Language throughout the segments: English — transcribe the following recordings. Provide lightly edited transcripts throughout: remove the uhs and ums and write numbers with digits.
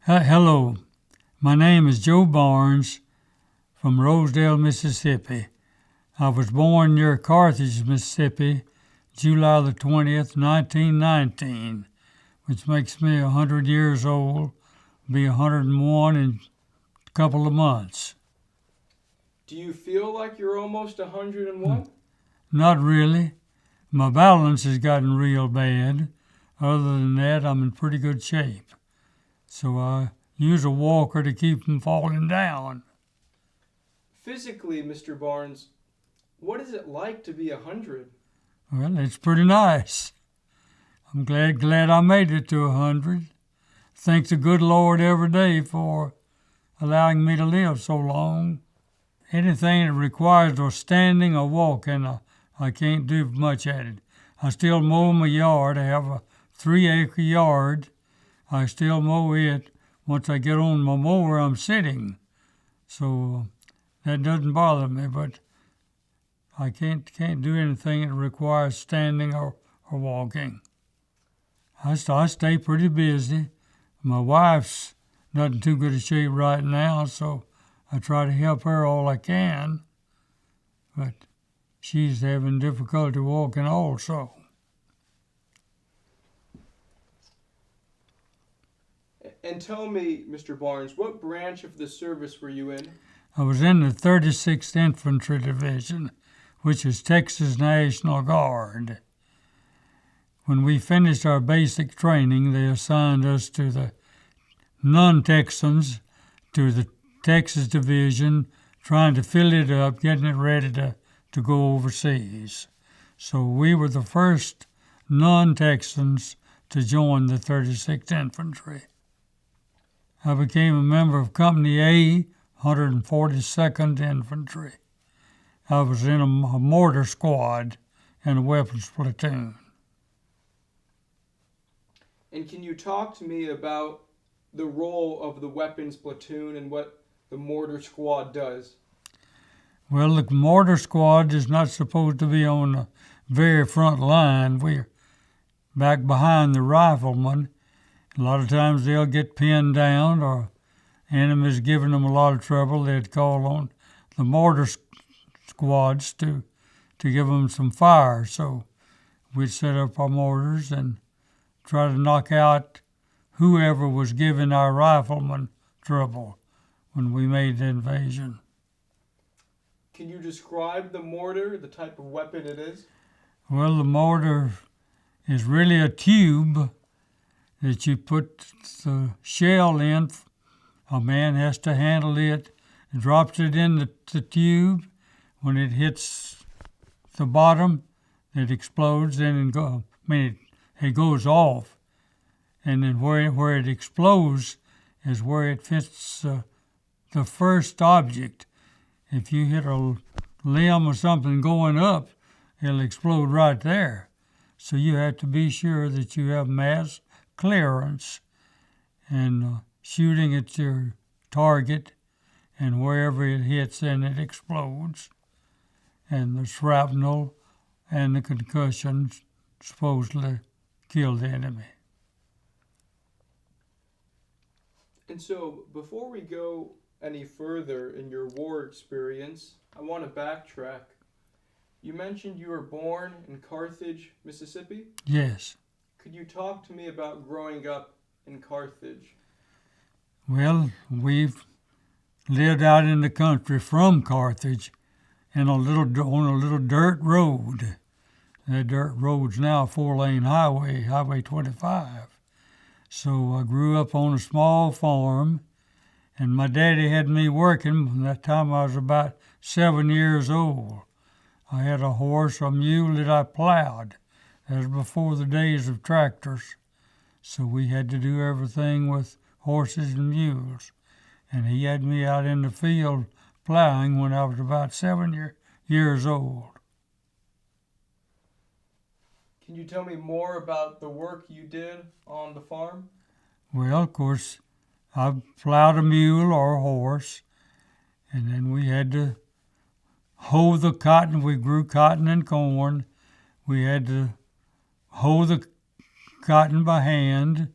Hello, my name is Joe Barnes from Rosedale, Mississippi. I was born near Carthage, Mississippi, July the 20th, 1919, which makes me 100 years old, be 101 in a couple of months. Do you feel like you're almost 101? Not really. My balance has gotten real bad. Other than that, I'm in pretty good shape. So I use a walker to keep from falling down. Physically, Mr. Barnes, what is it like to be 100? Well, it's pretty nice. I'm glad I made it to 100. Thank the good Lord every day for allowing me to live so long. Anything that requires or standing or walking, I can't do much at it. I still mow my yard. I have a 3-acre yard. I still mow it. Once I get on my mower, I'm sitting. So that doesn't bother me, but I can't do anything that requires standing or walking. I stay pretty busy. My wife's not in too good a shape right now, so I try to help her all I can. But she's having difficulty walking also. And tell me, Mr. Barnes, what branch of the service were you in? I was in the 36th Infantry Division, which is Texas National Guard. When we finished our basic training, they assigned us to the non-Texans, to the Texas Division, trying to fill it up, getting it ready to go overseas. So we were the first non-Texans to join the 36th Infantry. I became a member of Company A, 142nd Infantry. I was in a mortar squad and a weapons platoon. And can you talk to me about the role of the weapons platoon and what the mortar squad does? Well, the mortar squad is not supposed to be on the very front line. We're back behind the riflemen. A lot of times they'll get pinned down or enemies giving them a lot of trouble. They'd call on the mortar squads to give them some fire. So we'd set up our mortars and try to knock out whoever was giving our riflemen trouble when we made the invasion. Can you describe the mortar, the type of weapon it is? Well, the mortar is really a tube that you put the shell in. A man has to handle it, drops it in the tube. When it hits the bottom, it explodes and it goes off. And then where it explodes is where it fits the first object. If you hit a limb or something going up, it'll explode right there. So you have to be sure that you have mass clearance and shooting at your target, and wherever it hits, then it explodes. And the shrapnel and the concussion supposedly kill the enemy. And so, before we go any further in your war experience, I want to backtrack. You mentioned you were born in Carthage, Mississippi? Yes. Could you talk to me about growing up in Carthage? Well, we've lived out in the country from Carthage on a little dirt road. That dirt road's now a 4-lane highway, Highway 25. So I grew up on a small farm, and my daddy had me working. From that time I was about 7 years old. I had a horse, a mule that I plowed. That was before the days of tractors. So we had to do everything with horses and mules. And he had me out in the field plowing when I was about 7 years old. Can you tell me more about the work you did on the farm? Well, of course, I plowed a mule or a horse, and then we had to hoe the cotton. We grew cotton and corn. We had to hoe the cotton by hand.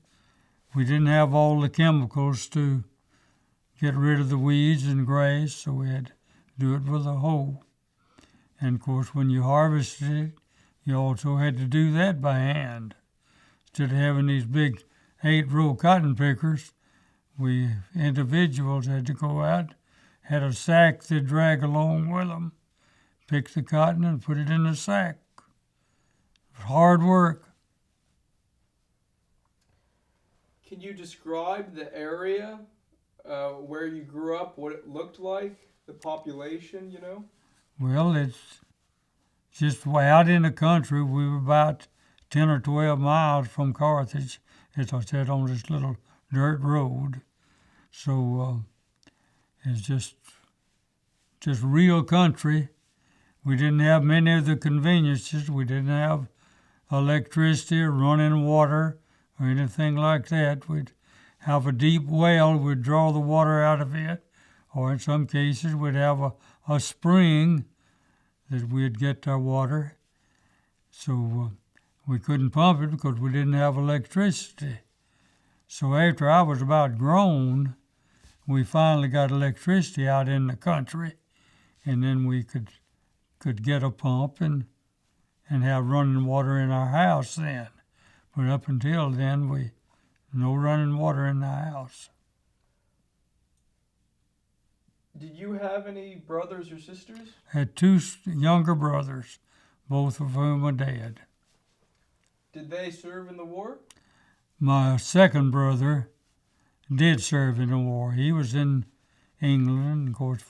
we didn't have all the chemicals to get rid of the weeds and grass, so we had to do it with a hoe. And of course, when you harvested it, you also had to do that by hand. Instead of having these big 8-row cotton pickers, we individuals had to go out, had a sack they'd drag along with them, pick the cotton and put it in the sack. Hard work. Can you describe the area where you grew up, what it looked like, the population, you know? Well, it's just way out in the country. We were about 10 or 12 miles from Carthage, as I said, on this little dirt road. So it's just real country. We didn't have many of the conveniences. We didn't have electricity or running water or anything like that. We'd have a deep well. We'd draw the water out of it. Or in some cases, we'd have a spring that we'd get our water. So we couldn't pump it because we didn't have electricity. So after I was about grown, we finally got electricity out in the country, and then we could get a pump and have running water in our house then. But up until then, no running water in the house. Did you have any brothers or sisters? I had 2 younger brothers, both of whom are dead. Did they serve in the war? My second brother did serve in the war. He was in England. Of course,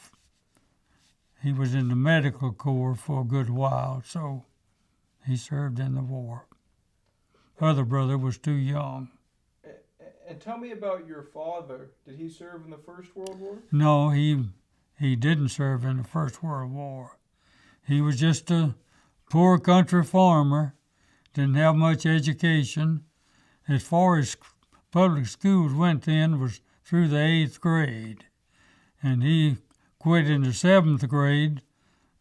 he was in the medical corps for a good while, so he served in the war. Other brother was too young. And tell me about your father. Did he serve in the First World War? No, he didn't serve in the First World War. He was just a poor country farmer, didn't have much education. As far as public schools went then was through the 8th grade. And he quit in the 7th grade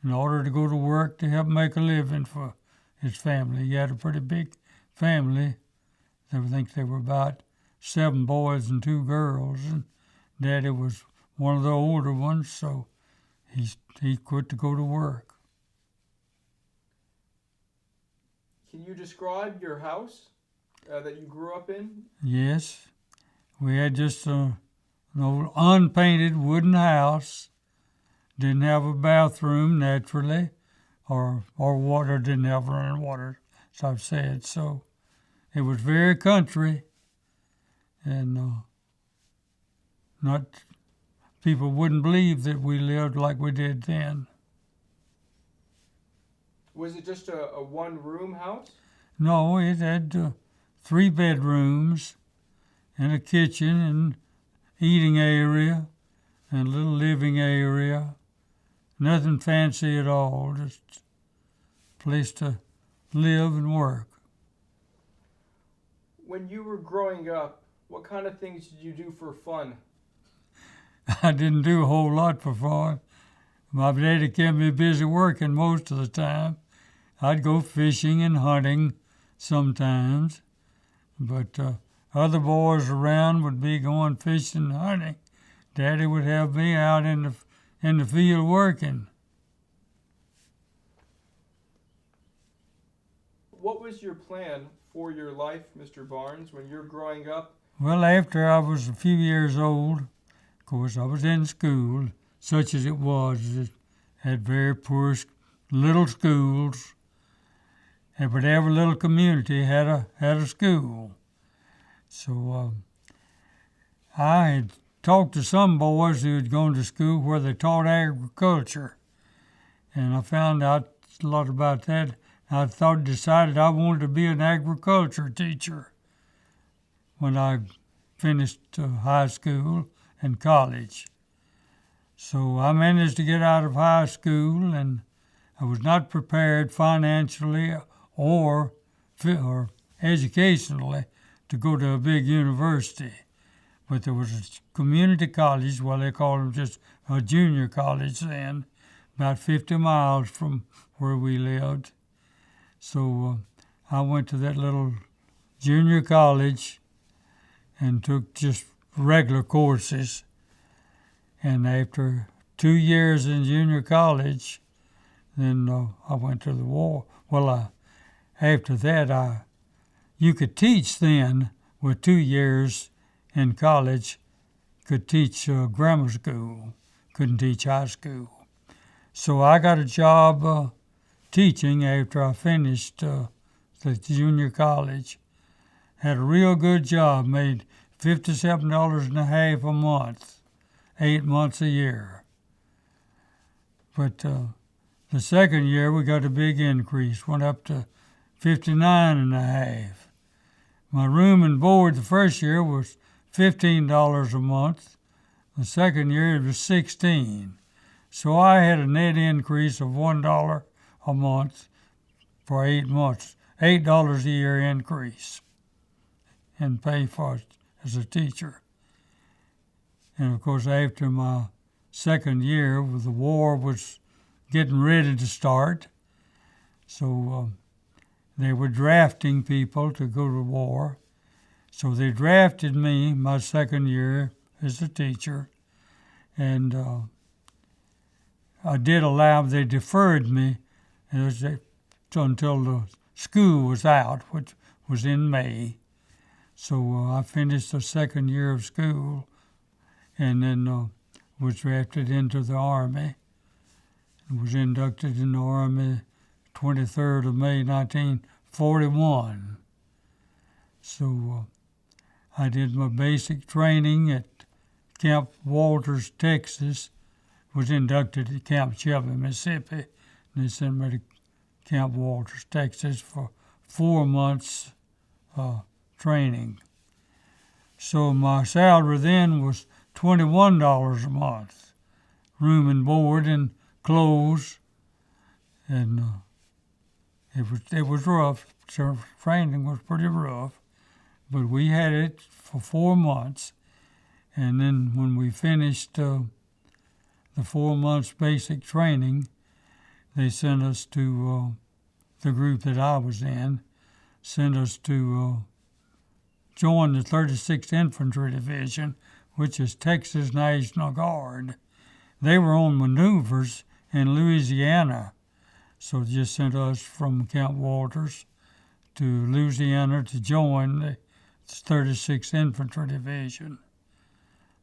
in order to go to work to help make a living for his family. He had a pretty big family. I think they were about 7 boys and 2 girls, and Daddy was one of the older ones, so he quit to go to work. Can you describe your house that you grew up in? Yes. We had just an old unpainted wooden house. Didn't have a bathroom, naturally, or water, didn't have running water, as I've said. So it was very country, and people wouldn't believe that we lived like we did then. Was it just a one-room house? No, it had 3 bedrooms and a kitchen and eating area and a little living area. Nothing fancy at all, just a place to live and work. When you were growing up, what kind of things did you do for fun? I didn't do a whole lot for fun. My daddy kept me busy working most of the time. I'd go fishing and hunting sometimes, but other boys around would be going fishing and hunting. Daddy would have me out in the field working. What was your plan for your life, Mr. Barnes, when you're growing up? Well, after I was a few years old, of course, I was in school, such as it was. It had very poor little schools, but every little community had a school. So I had talked to some boys who had gone to school where they taught agriculture, and I found out a lot about that. I decided I wanted to be an agriculture teacher when I finished high school and college. So I managed to get out of high school, and I was not prepared financially or educationally to go to a big university. But there was a community college, well, they called them just a junior college then, about 50 miles from where we lived. So I went to that little junior college, and took just regular courses. And after 2 years in junior college, then I went to the war. Well, after that, you could teach then with 2 years in college, could teach grammar school, couldn't teach high school. So I got a job teaching after I finished the junior college. Had a real good job, made $57.50 a month, 8 months a year. But the second year we got a big increase, went up to 59.50. My room and board the first year was $15 a month. The second year it was $16. So I had a net increase of $1 a month for 8 months, $8 a year increase in pay for as a teacher. And of course, after my second year, the war was getting ready to start. So they were drafting people to go to war. So they drafted me my second year as a teacher. And they deferred me until the school was out, which was in May. So I finished the second year of school and then was drafted into the Army and was inducted in the Army 23rd of May, 1941. So I did my basic training at Camp Walters, Texas, was inducted at Camp Shelby, Mississippi, and they sent me to Camp Walters, Texas for 4 months training. So my salary then was $21 a month, room and board and clothes, and it was rough. So training was pretty rough, but we had it for 4 months, and then when we finished the 4 months basic training, they sent us to the group that I was in, sent us to join the 36th Infantry Division, which is Texas National Guard. They were on maneuvers in Louisiana, so they just sent us from Camp Walters to Louisiana to join the 36th Infantry Division.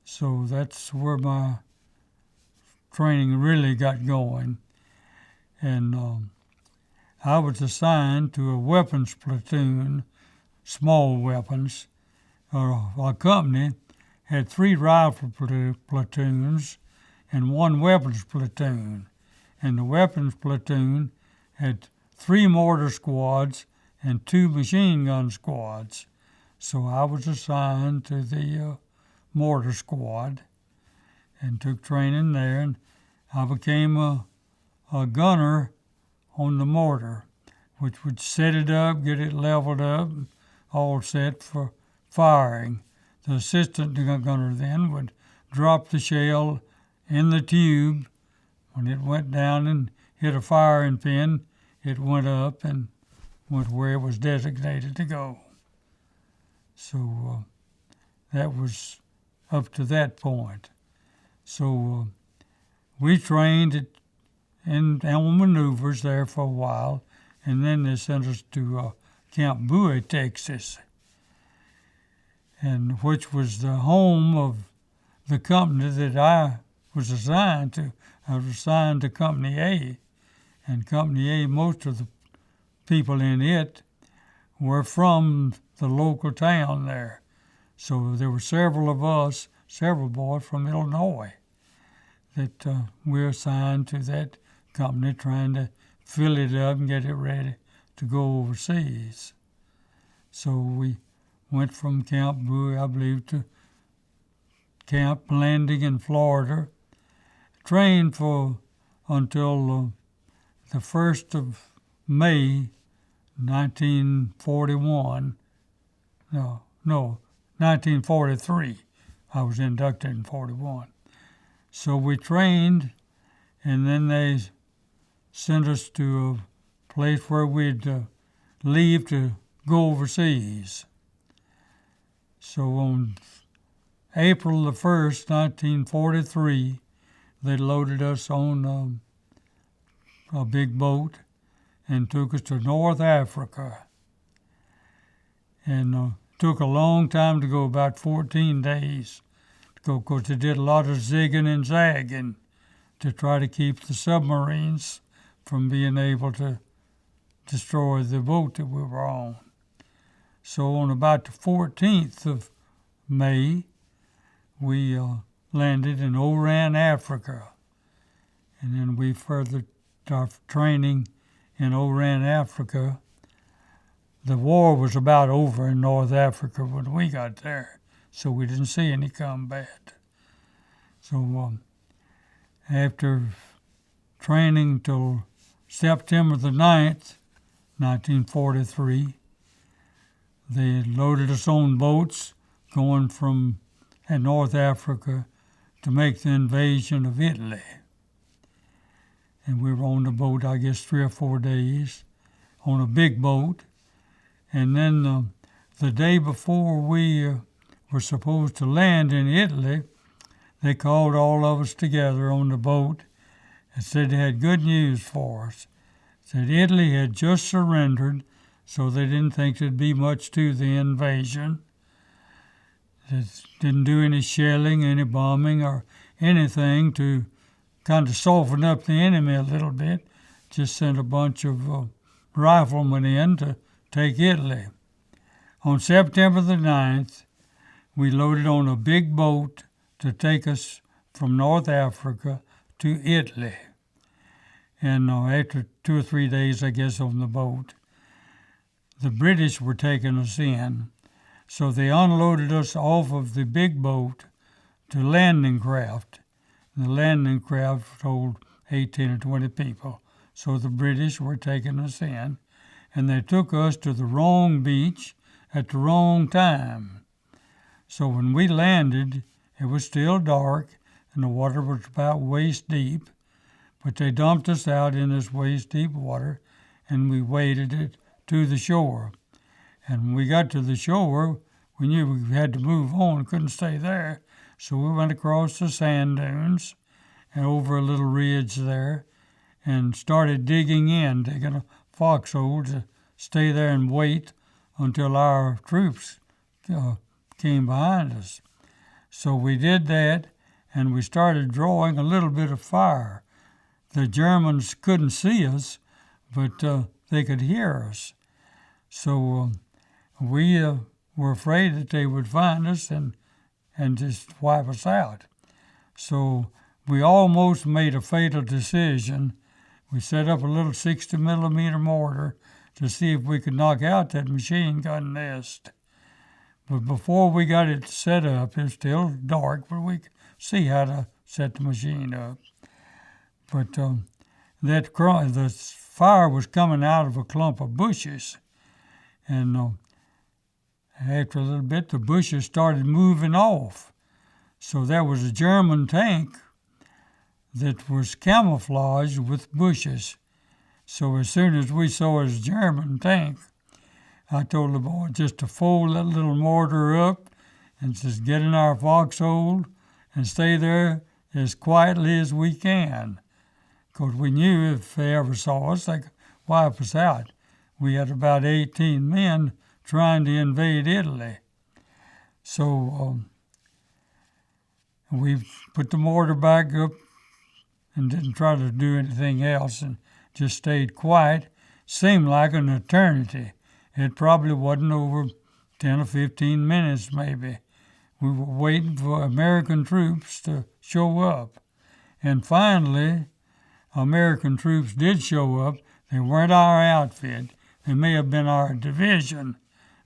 So that's where my training really got going. And I was assigned to a weapons platoon, small weapons. Our company had 3 rifle platoons and 1 weapons platoon. And the weapons platoon had 3 mortar squads and 2 machine gun squads. So I was assigned to the mortar squad and took training there, and I became a gunner on the mortar, which would set it up, get it leveled up, all set for firing. The assistant gunner then would drop the shell in the tube. When it went down and hit a firing pin, it went up and went where it was designated to go. So that was up to that point. So we trained on maneuvers there for a while, and then they sent us to Camp WWII, Texas, and which was the home of the company that I was assigned to. I was assigned to Company A, and Company A, most of the people in it were from the local town there. So there were several boys from Illinois that we were assigned to that company, trying to fill it up and get it ready to go overseas. So we went from Camp WWII, I believe, to Camp Landing in Florida, trained for until the 1st of May, 1941. No, 1943. I was inducted in 41. So we trained, and then they sent us to a place where we'd leave to go overseas. So on April the 1st, 1943, they loaded us on a big boat and took us to North Africa. And took a long time to go, about 14 days to go, because they did a lot of zigging and zagging to try to keep the submarines from being able to destroy the boat that we were on. So on about the 14th of May, we landed in Oran, Africa. And then we furthered our training in Oran, Africa. The war was about over in North Africa when we got there, so we didn't see any combat. So after training till September the 9th, 1943, they loaded us on boats going from North Africa to make the invasion of Italy. And we were on the boat, I guess, 3 or 4 days, on a big boat. And then the day before we were supposed to land in Italy, they called all of us together on the boat and said they had good news for us. Said Italy had just surrendered, so they didn't think there'd be much to the invasion. They didn't do any shelling, any bombing, or anything to kind of soften up the enemy a little bit. Just sent a bunch of riflemen in to take Italy. On September the 9th, we loaded on a big boat to take us from North Africa to Italy. And after 2 or 3 days, I guess, on the boat, the British were taking us in. So they unloaded us off of the big boat to landing craft. The landing craft hold 18 or 20 people. So the British were taking us in. And they took us to the wrong beach at the wrong time. So when we landed, it was still dark and the water was about waist deep, but they dumped us out in this waist deep water and we waded it to the shore. And when we got to the shore, we knew we had to move on, couldn't stay there. So we went across the sand dunes and over a little ridge there and started digging a foxhole to stay there and wait until our troops came behind us. So we did that, and we started drawing a little bit of fire. The Germans couldn't see us, but they could hear us. So we were afraid that they would find us and just wipe us out. So we almost made a fatal decision. We set up a little 60-millimeter mortar to see if we could knock out that machine gun nest. But before we got it set up, it was still dark, but we could see how to set the machine up. But the fire was coming out of a clump of bushes. And after a little bit, the bushes started moving off. So there was a German tank that was camouflaged with bushes. So as soon as we saw his German tank, I told the boy just to fold that little mortar up and just get in our foxhole and stay there as quietly as we can. Because we knew if they ever saw us, they could wipe us out. We had about 18 men trying to invade Italy. So we put the mortar back up and didn't try to do anything else and just stayed quiet. Seemed like an eternity. It probably wasn't over 10 or 15 minutes maybe. We were waiting for American troops to show up. And finally, American troops did show up. They weren't our outfit. They may have been our division,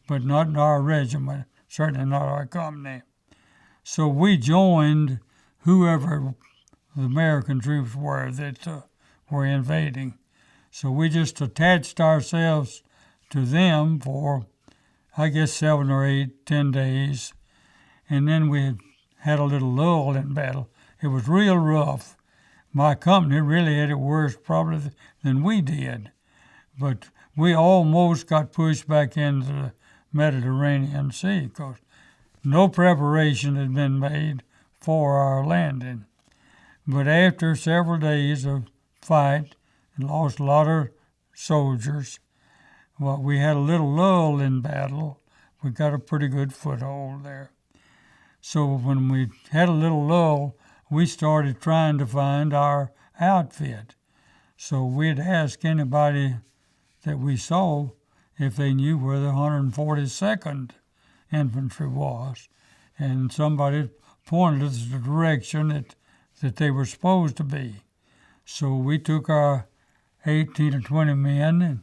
but not our regiment, certainly not our company. So we joined whoever the American troops were that were invading. So we just attached ourselves to them for, I guess, 7 or 8, 10 days. And then we had a little lull in battle. It was real rough. My company really had it worse probably than we did. But we almost got pushed back into the Mediterranean Sea because no preparation had been made for our landing. But after several days of fight and lost a lot of soldiers, well, we had a little lull in battle. We got a pretty good foothold there. So when we had a little lull, we started trying to find our outfit. So we'd ask anybody that we saw if they knew where the 142nd Infantry was. And somebody pointed us the direction that they were supposed to be. So we took our 18 or 20 men and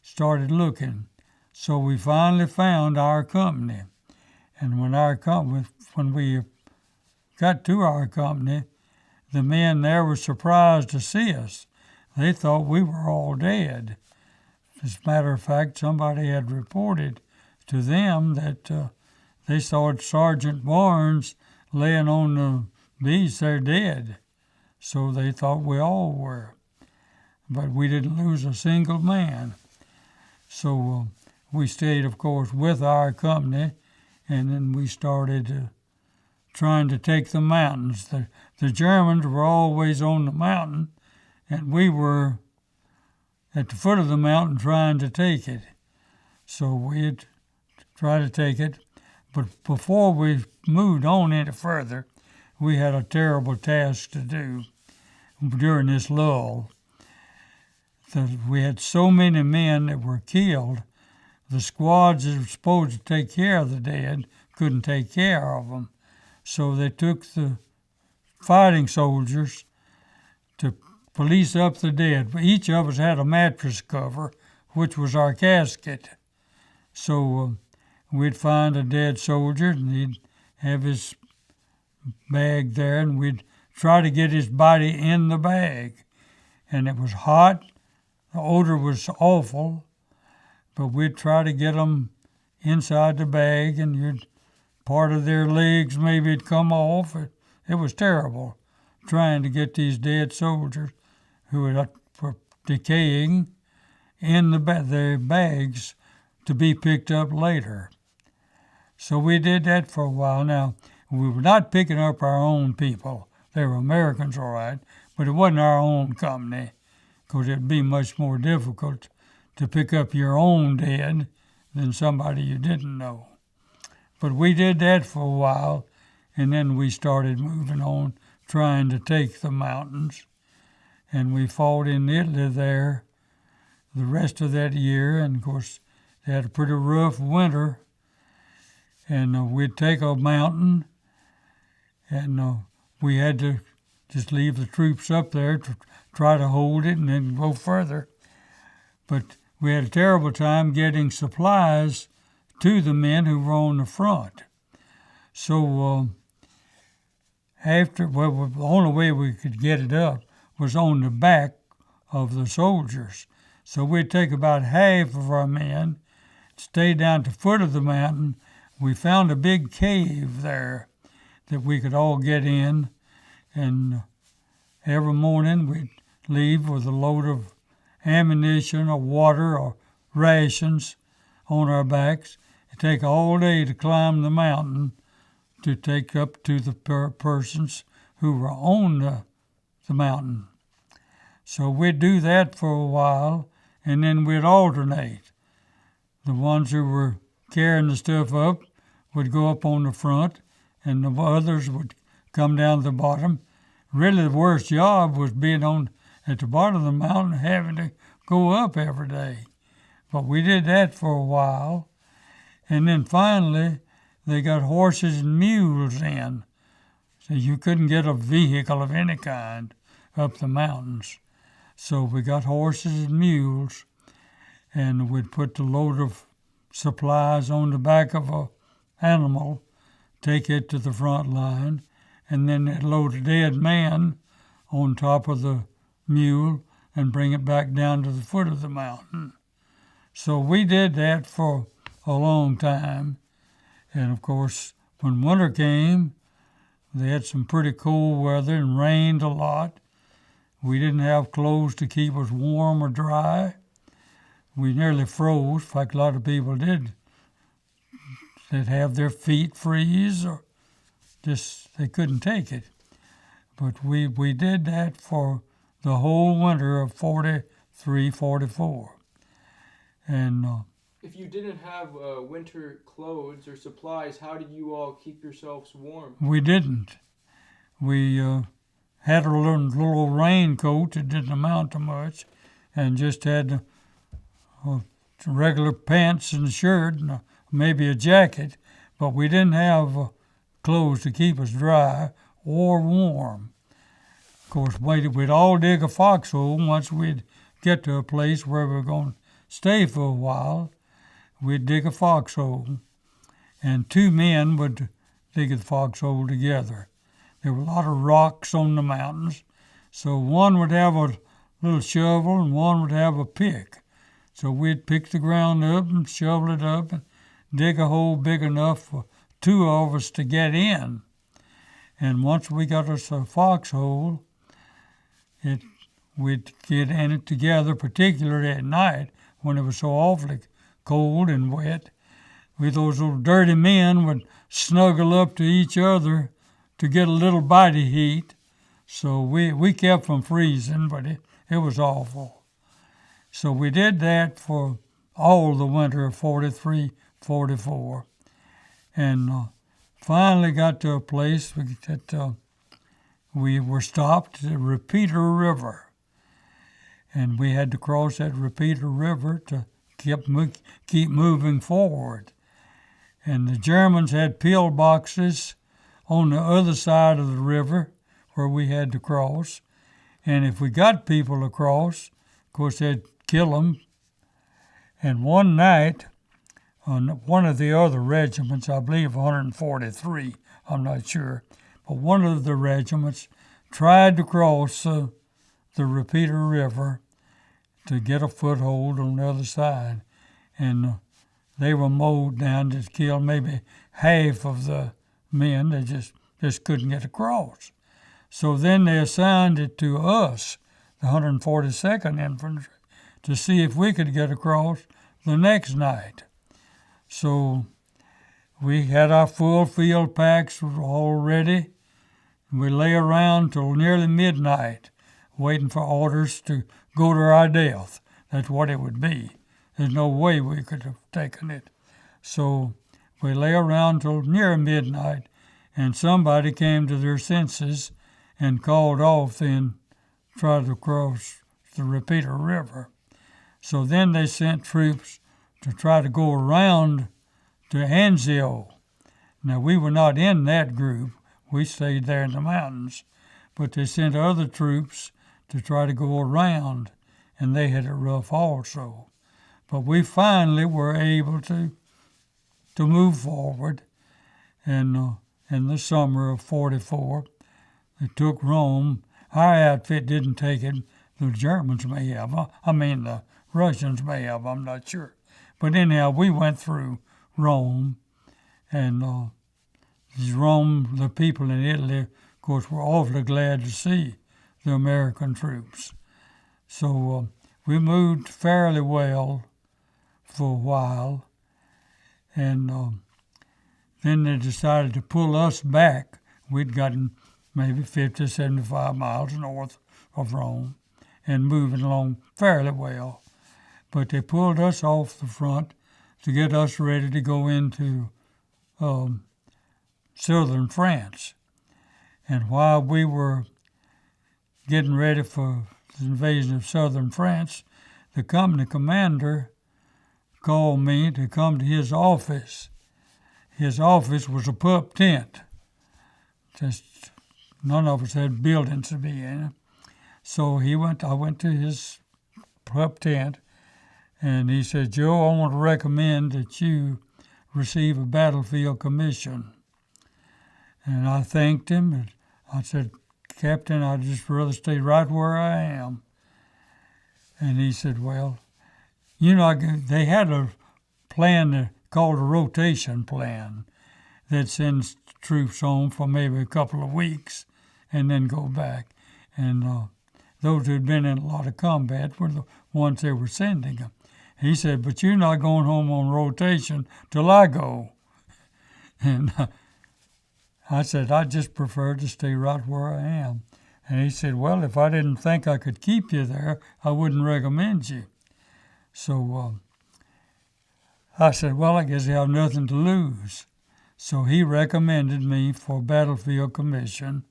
started looking. So we finally found our company. And when we got to our company, the men there were surprised to see us. They thought we were all dead. As a matter of fact, somebody had reported to them that they saw Sergeant Barnes laying on the beach there dead. So they thought we all were. But we didn't lose a single man. So we stayed, of course, with our company, and then we started trying to take the mountains. The Germans were always on the mountain, and we were at the foot of the mountain trying to take it. So we'd try to take it. But before we moved on any further, we had a terrible task to do during this lull. We had so many men that were killed, the squads that were supposed to take care of the dead couldn't take care of them. So they took the fighting soldiers to police up the dead. Each of us had a mattress cover, which was our casket. So we'd find a dead soldier, and he'd have his bag there, and we'd try to get his body in the bag. And it was hot. The odor was awful, but we'd try to get them inside the bag, and part of their legs maybe had come off. It was terrible trying to get these dead soldiers who were decaying in their bags to be picked up later. So we did that for a while. Now, we were not picking up our own people. They were Americans, all right, but it wasn't our own company, because it'd be much more difficult to pick up your own dead than somebody you didn't know. But we did that for a while, and then we started moving on, trying to take the mountains. And we fought in Italy there the rest of that year, and of course they had a pretty rough winter. And we'd take a mountain, and we had to just leave the troops up there to try to hold it and then go further. But we had a terrible time getting supplies to the men who were on the front. So the only way we could get it up was on the back of the soldiers. So we'd take about half of our men, stay down to the foot of the mountain. We found a big cave there that we could all get in, and every morning we'd leave with a load of ammunition or water or rations on our backs. It'd take all day to climb the mountain to take up to the persons who were on the mountain. So we'd do that for a while, and then we'd alternate. The ones who were carrying the stuff up would go up on the front, and the others would come down to the bottom. Really, the worst job was being at the bottom of the mountain, having to go up every day. But we did that for a while, and then finally they got horses and mules in. So you couldn't get a vehicle of any kind up the mountains. So we got horses and mules, and we'd put the load of supplies on the back of an animal, take it to the front line, and then they'd load a dead man on top of the mule and bring it back down to the foot of the mountain. So we did that for a long time. And of course, when winter came, they had some pretty cold weather and rained a lot. We didn't have clothes to keep us warm or dry. We nearly froze. In fact, a lot of people did they'd have their feet freeze or just they couldn't take it. But we did that for the whole winter of 43, 44. And if you didn't have winter clothes or supplies, how did you all keep yourselves warm? we didn't. We had a little raincoat that didn't amount to much, and just had regular pants and a shirt and maybe a jacket, but we didn't have clothes to keep us dry or warm. Of course, we'd all dig a foxhole once we'd get to a place where we were going to stay for a while. We'd dig a foxhole, and two men would dig the foxhole together. There were a lot of rocks on the mountains, so one would have a little shovel and one would have a pick. So we'd pick the ground up and shovel it up and dig a hole big enough for two of us to get in. And once we got us a foxhole, we'd get in it together, particularly at night when it was so awfully cold and wet. Those little dirty men would snuggle up to each other to get a little body heat. So we kept from freezing, but it was awful. So we did that for all the winter of 43, 44. And finally got to a place that we were stopped at Repeater River. And we had to cross that Repeater River to keep moving forward. And the Germans had pillboxes on the other side of the river where we had to cross. And if we got people across, of course, they'd kill them. And one night, on one of the other regiments, I believe 143, I'm not sure, but one of the regiments tried to cross the Repeater River to get a foothold on the other side. And they were mowed down to kill maybe half of the men. They just couldn't get across. So then they assigned it to us, the 142nd Infantry, to see if we could get across the next night. So we had our full field packs all ready. We lay around till nearly midnight waiting for orders to go to our death. That's what it would be. There's no way we could have taken it. So we lay around till near midnight, and somebody came to their senses and called off then tried to cross the Repeater River. So then they sent troops to try to go around to Anzio. Now, we were not in that group. We stayed there in the mountains. But they sent other troops to try to go around, and they had it rough also. But we finally were able to move forward. And in the summer of 44, they took Rome. Our outfit didn't take it. The Germans may have. The Russians may have. I'm not sure. But anyhow, we went through Rome. And Rome, the people in Italy, of course, were awfully glad to see the American troops. So we moved fairly well for a while. And then they decided to pull us back. We'd gotten maybe 50, 75 miles north of Rome and moving along fairly well. But they pulled us off the front to get us ready to go into southern France. And while we were getting ready for the invasion of southern France, the company commander called me to come to his office. His office was a pup tent. Just none of us had buildings to be in. So I went to his pup tent, and he said, "Joe, I want to recommend that you receive a battlefield commission." And I thanked him, and I said, "Captain, I'd just rather stay right where I am." And he said, "Well, they had a plan called a rotation plan that sends troops home for maybe a couple of weeks and then go back. And those who had been in a lot of combat were the ones they were sending them." He said, "But you're not going home on rotation till I go." And I said, I just prefer to stay right where I am. And he said, well, if I didn't think I could keep you there, I wouldn't recommend you. So I said, well, I guess I have nothing to lose. So he recommended me for battlefield commission.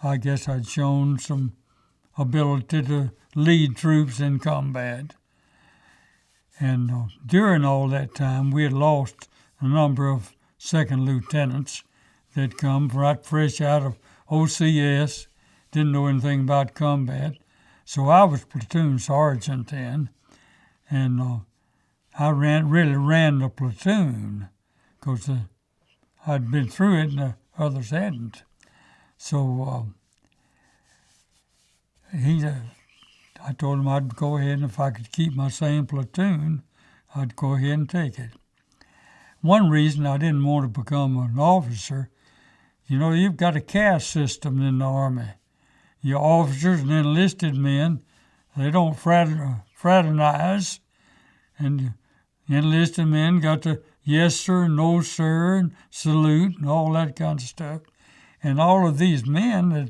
I guess I'd shown some ability to lead troops in combat. And during all that time, we had lost a number of second lieutenants that come right fresh out of OCS, didn't know anything about combat. So I was platoon sergeant then, and I really ran the platoon because I'd been through it and the others hadn't. So I told him I'd go ahead, and if I could keep my same platoon, I'd go ahead and take it. One reason I didn't want to become an officer, you've got a caste system in the Army. Your officers and enlisted men, they don't fraternize, and enlisted men got the yes sir, no sir, and salute, and all that kind of stuff. And all of these men that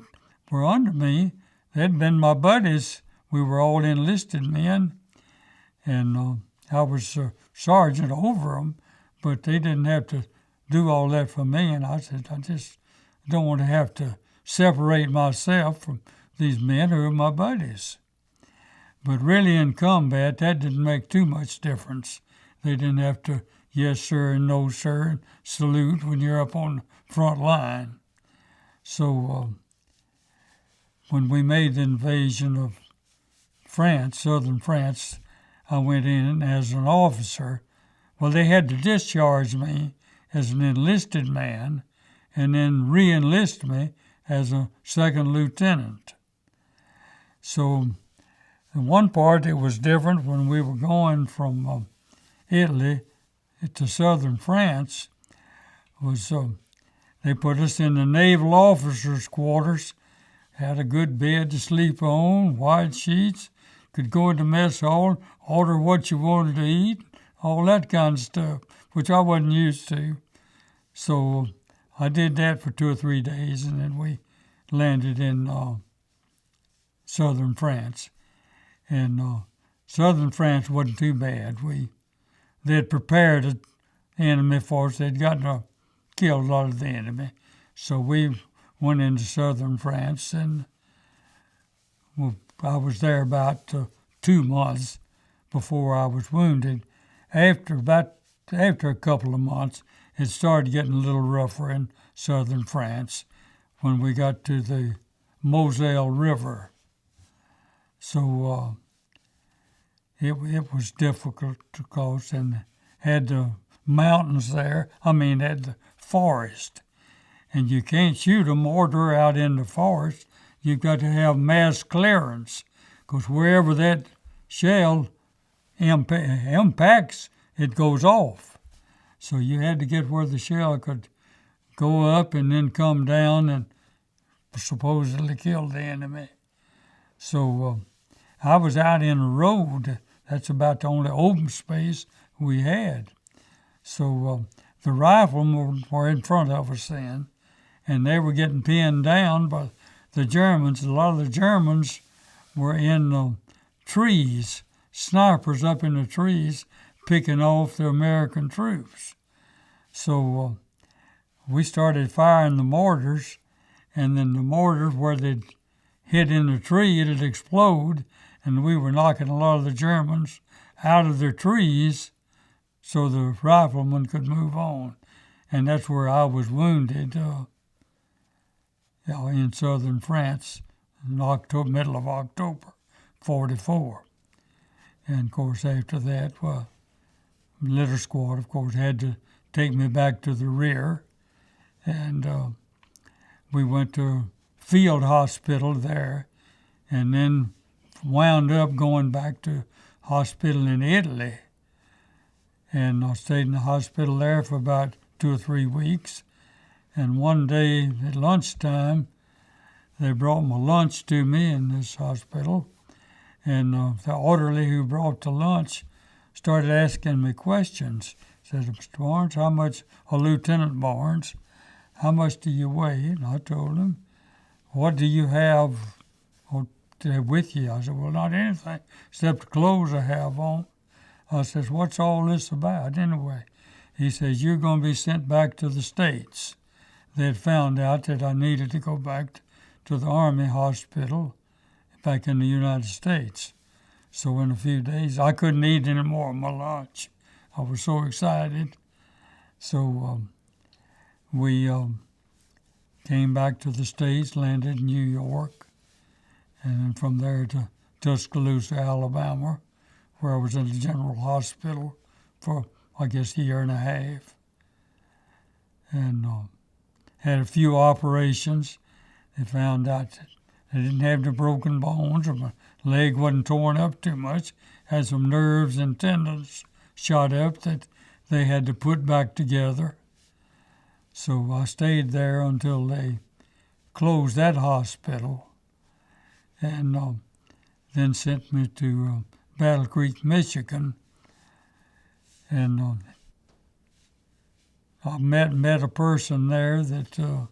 were under me, they'd been my buddies. We were all enlisted men, and I was a sergeant over them, but they didn't have to do all that for me. And I said, I just don't want to have to separate myself from these men who are my buddies. But really in combat, that didn't make too much difference. They didn't have to yes sir and no sir and salute when you're up on the front line. So when we made the invasion of France, southern France, I went in as an officer. Well, they had to discharge me as an enlisted man and then re-enlist me as a second lieutenant. So the one part that was different when we were going from Italy to southern France was they put us in the naval officers' quarters, had a good bed to sleep on, wide sheets, could go into mess hall, order what you wanted to eat, all that kind of stuff, which I wasn't used to. So I did that for 2 or 3 days, and then we landed in southern France. And southern France wasn't too bad. They had prepared an enemy for us. They'd gotten to kill a lot of the enemy. So we went into southern France, and I was there about 2 months before I was wounded. After a couple of months, it started getting a little rougher in southern France when we got to the Moselle River. So it was difficult to cross, and had the mountains there. Had the forest. And you can't shoot a mortar out in the forest. You've got to have mass clearance, because wherever that shell impacts, it goes off. So you had to get where the shell could go up and then come down and supposedly kill the enemy. So I was out in a road. That's about the only open space we had. So the riflemen were in front of us then, and they were getting pinned down by the Germans. A lot of the Germans were in trees, snipers up in the trees, picking off the American troops. So we started firing the mortars, and then the mortars, where they'd hit in the tree, it'd explode, and we were knocking a lot of the Germans out of their trees so the riflemen could move on. And that's where I was wounded in southern France in middle of October, 1944. And, of course, after that, Litter Squad, of course, had to take me back to the rear. And we went to field hospital there, and then wound up going back to hospital in Italy. And I stayed in the hospital there for about 2 or 3 weeks. And one day at lunchtime, they brought my lunch to me in this hospital. And the orderly who brought the lunch started asking me questions. said, Mr. Barnes, how much, or Lieutenant Barnes, how much do you weigh? And I told him, what do you have with you? I said, well, not anything except the clothes I have on. I says, what's all this about anyway? He says, you're going to be sent back to the States. They had found out that I needed to go back to the Army hospital back in the United States. So in a few days, I couldn't eat any more of my lunch. I was so excited. So we came back to the States, landed in New York, and then from there to Tuscaloosa, Alabama, where I was in the General Hospital for, I guess, a year and a half. And had a few operations. They found out that I didn't have the broken bones, or my leg wasn't torn up too much. Had some nerves and tendons shot up that they had to put back together. So I stayed there until they closed that hospital, and then sent me to Battle Creek, Michigan. And I met a person there that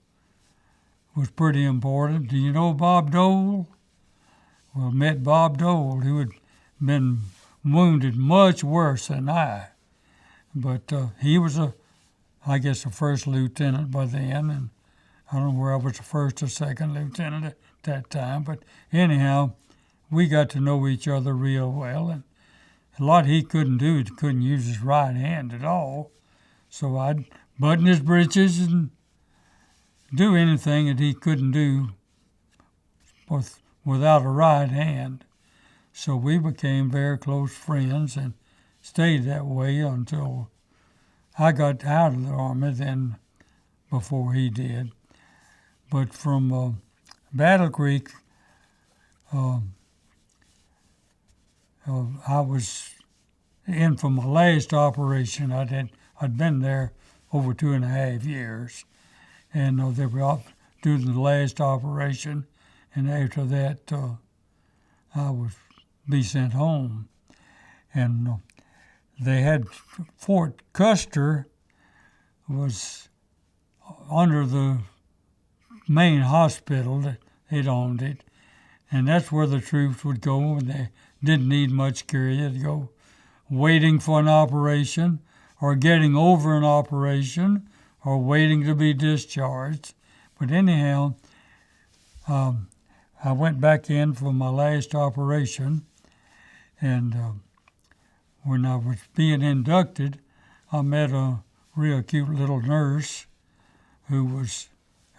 was pretty important. Do you know Bob Dole? Well, I met Bob Dole, who had been wounded much worse than I. But he was I guess, a first lieutenant by then, and I don't know where I was the first or second lieutenant at that time. But anyhow, we got to know each other real well, and a lot he couldn't do. He couldn't use his right hand at all. So I'd button his breeches and do anything that he couldn't do without a right hand. So we became very close friends and stayed that way until I got out of the Army then, before he did. But from Battle Creek, I was in for my last operation. I'd been there over 2.5 years, and they were off doing the last operation, and after that, I would be sent home. And they had Fort Custer was under the main hospital that they'd owned it, and that's where the troops would go when they didn't need much care. They'd go waiting for an operation, or getting over an operation, or waiting to be discharged. But anyhow, I went back in for my last operation, and when I was being inducted, I met a real cute little nurse who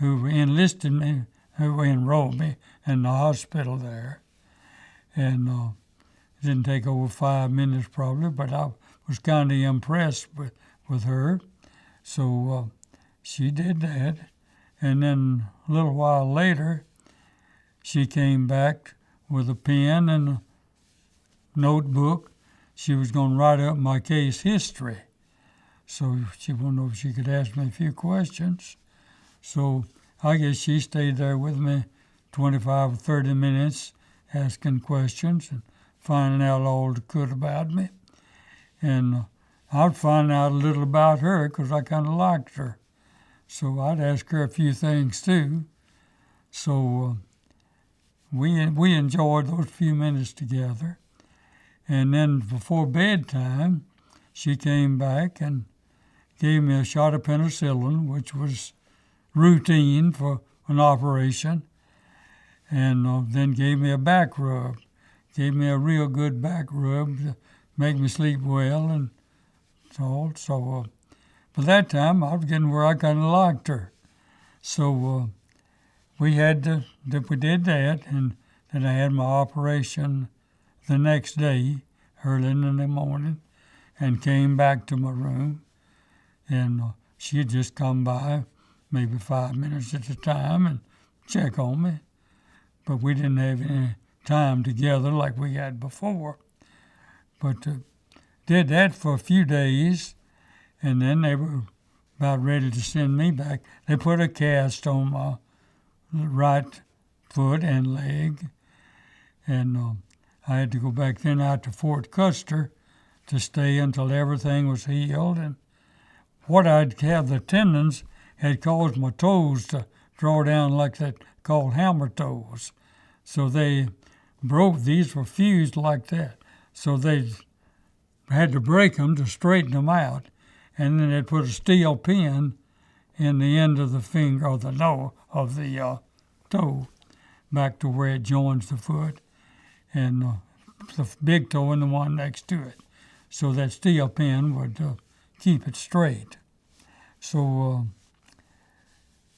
enlisted me, who enrolled me in the hospital there. And it didn't take over 5 minutes probably, but I was kind of impressed with her. So she did that. And then a little while later, she came back with a pen and a notebook. She was going to write up my case history. So she wanted to know if she could ask me a few questions. So I guess she stayed there with me 25 or 30 minutes asking questions and finding out all she could about me. And I'd find out a little about her because I kind of liked her. So I'd ask her a few things too. So we enjoyed those few minutes together. And then before bedtime, she came back and gave me a shot of penicillin, which was routine for an operation, and then gave me a back rub. Gave me a real good back rub to make me sleep well and all. So by that time, I was getting where I kind of liked her. So we did that, and then I had my operation the next day, early in the morning, and came back to my room. And she had just come by maybe 5 minutes at a time and check on me. But we didn't have any time together like we had before. But did that for a few days, and then they were about ready to send me back. They put a cast on my right foot and leg, and I had to go back then out to Fort Custer to stay until everything was healed, and what I'd have the tendons had caused my toes to draw down like that, called hammer toes. So they broke. These were fused like that. So they had to break them to straighten them out, and then they'd put a steel pin in the end of the finger or the toe, back to where it joins the foot, and the big toe and the one next to it. So that steel pin would keep it straight. So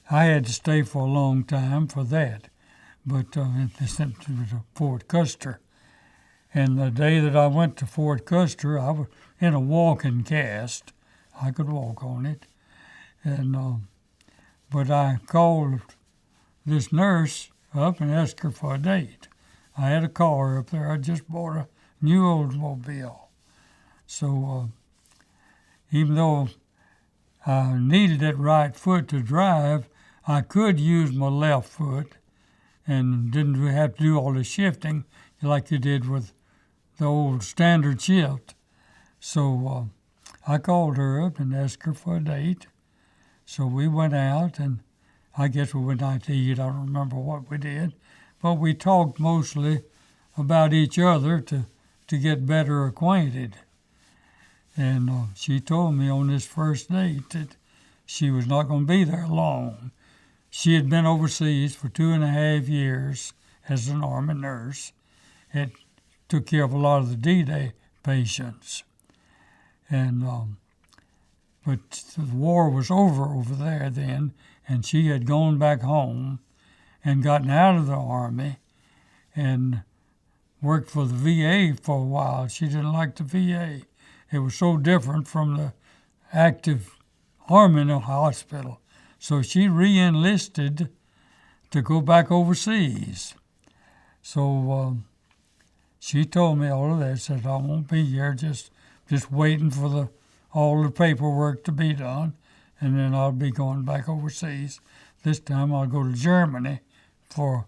I had to stay for a long time for that, but they sent me to Fort Custer. And the day that I went to Fort Custer, I was in a walking cast. I could walk on it. And but I called this nurse up and asked her for a date. I had a car up there. I just bought a new Oldsmobile. So even though I needed that right foot to drive, I could use my left foot and didn't have to do all the shifting like you did with the old standard shift. So I called her up and asked her for a date. So we went out, and I guess we went out to eat. I don't remember what we did. But we talked mostly about each other to get better acquainted. And she told me on this first date that she was not going to be there long. She had been overseas for 2.5 years as an Army nurse. It took care of a lot of the D-Day patients. And but the war was over there then, and she had gone back home and gotten out of the Army and worked for the VA for a while. She didn't like the VA. It was so different from the active Army hospital. So she re-enlisted to go back overseas. So she told me all of that, said, I won't be here, just waiting for all the paperwork to be done, and then I'll be going back overseas. This time I'll go to Germany for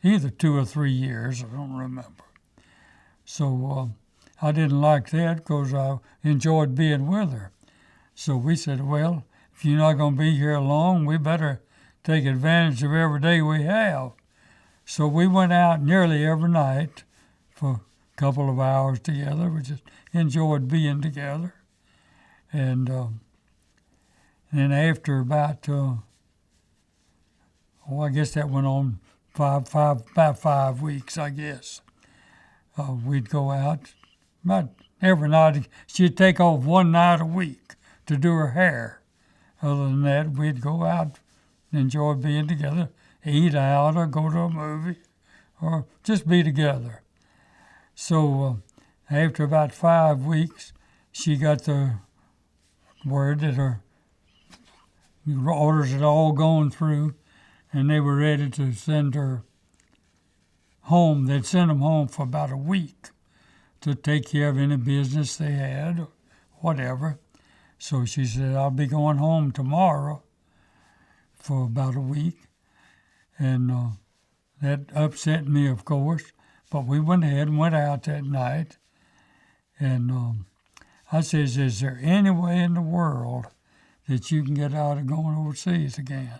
either 2 or 3 years, I don't remember. So I didn't like that because I enjoyed being with her. So we said, well, if you're not going to be here long, we better take advantage of every day we have. So we went out nearly every night for a couple of hours together. We just enjoyed being together. And then after about, I guess that went on about 5 weeks, I guess. We'd go out about every night. She'd take off one night a week to do her hair. Other than that, we'd go out, enjoy being together, eat out or go to a movie or just be together. So after about 5 weeks, she got the word that her orders had all gone through and they were ready to send her home. They'd send them home for about a week to take care of any business they had or whatever. So she said, I'll be going home tomorrow for about a week. And that upset me, of course. But we went ahead and went out that night. And I says, is there any way in the world that you can get out of going overseas again?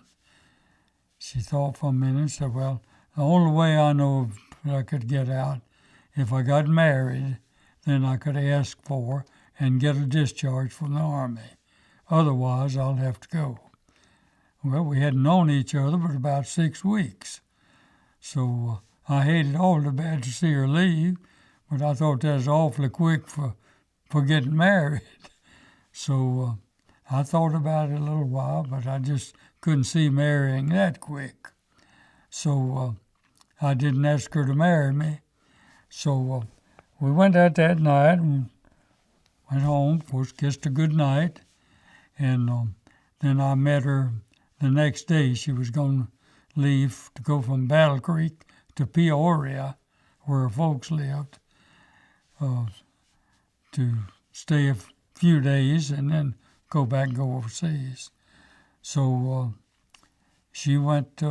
She thought for a minute and said, well, the only way I know that I could get out, if I got married, then I could ask for and get a discharge from the Army. Otherwise, I'll have to go. Well, we hadn't known each other but about 6 weeks. So I hated all too bad to see her leave, but I thought that was awfully quick for getting married. So I thought about it a little while, but I just couldn't see marrying that quick. So I didn't ask her to marry me. So we went out that night and went home, of course, kissed her good night. And then I met her the next day. She was going to leave to go from Battle Creek to Peoria, where her folks lived, to stay a few days and then go back and go overseas. So she went,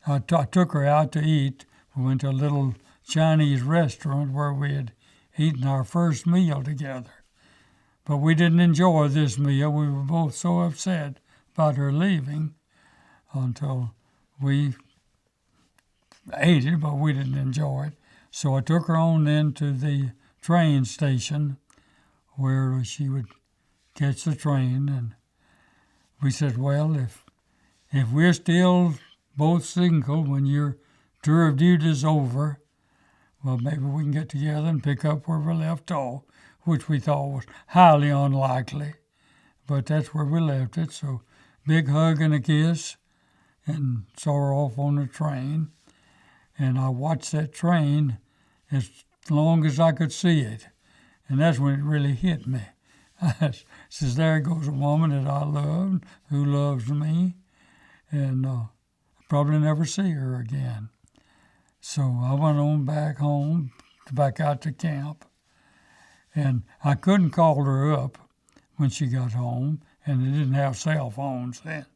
I took her out to eat. We went to a little Chinese restaurant where we had eaten our first meal together. But we didn't enjoy this meal. We were both so upset about her leaving until we ate it, but we didn't enjoy it. So I took her on then to the train station where she would catch the train, and we said, well, if we're still both single when your tour of duty is over, well, maybe we can get together and pick up where we left off, which we thought was highly unlikely, but that's where we left it. So big hug and a kiss, and saw her off on the train. And I watched that train as long as I could see it. And that's when it really hit me. I says, there goes a woman that I loved, who loves me, and probably never see her again. So I went on back home, back out to camp, and I couldn't call her up when she got home, and they didn't have cell phones then,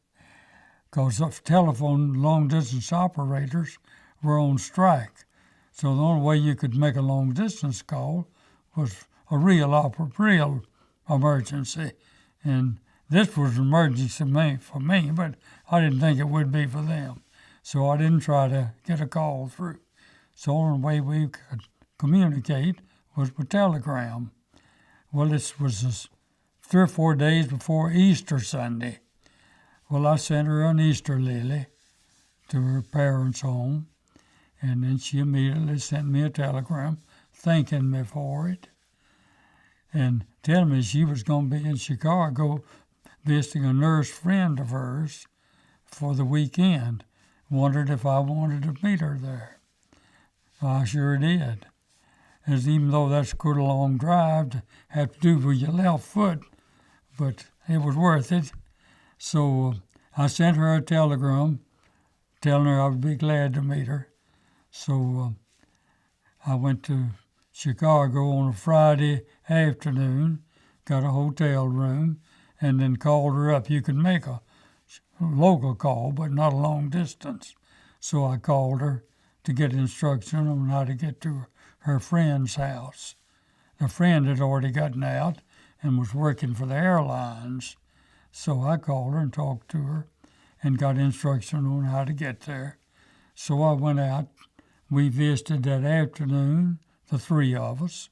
because the telephone long-distance operators were on strike. So the only way you could make a long-distance call was a real emergency. And this was an emergency for me, but I didn't think it would be for them. So I didn't try to get a call through. So the only way we could communicate was with telegram. Well, this was 3 or 4 days before Easter Sunday. Well, I sent her an Easter lily to her parents' home, and then she immediately sent me a telegram thanking me for it and telling me she was going to be in Chicago visiting a nurse friend of hers for the weekend. Wondered if I wanted to meet her there. I sure did. As even though that's quite a long drive to have to do with your left foot, but it was worth it. So I sent her a telegram telling her I would be glad to meet her. So I went to Chicago on a Friday afternoon, got a hotel room, and then called her up. You could make a local call, but not a long distance. So I called her to get instruction on how to get to her friend's house. The friend had already gotten out and was working for the airlines. So I called her and talked to her and got instruction on how to get there. So I went out. We visited that afternoon, the 3 of us,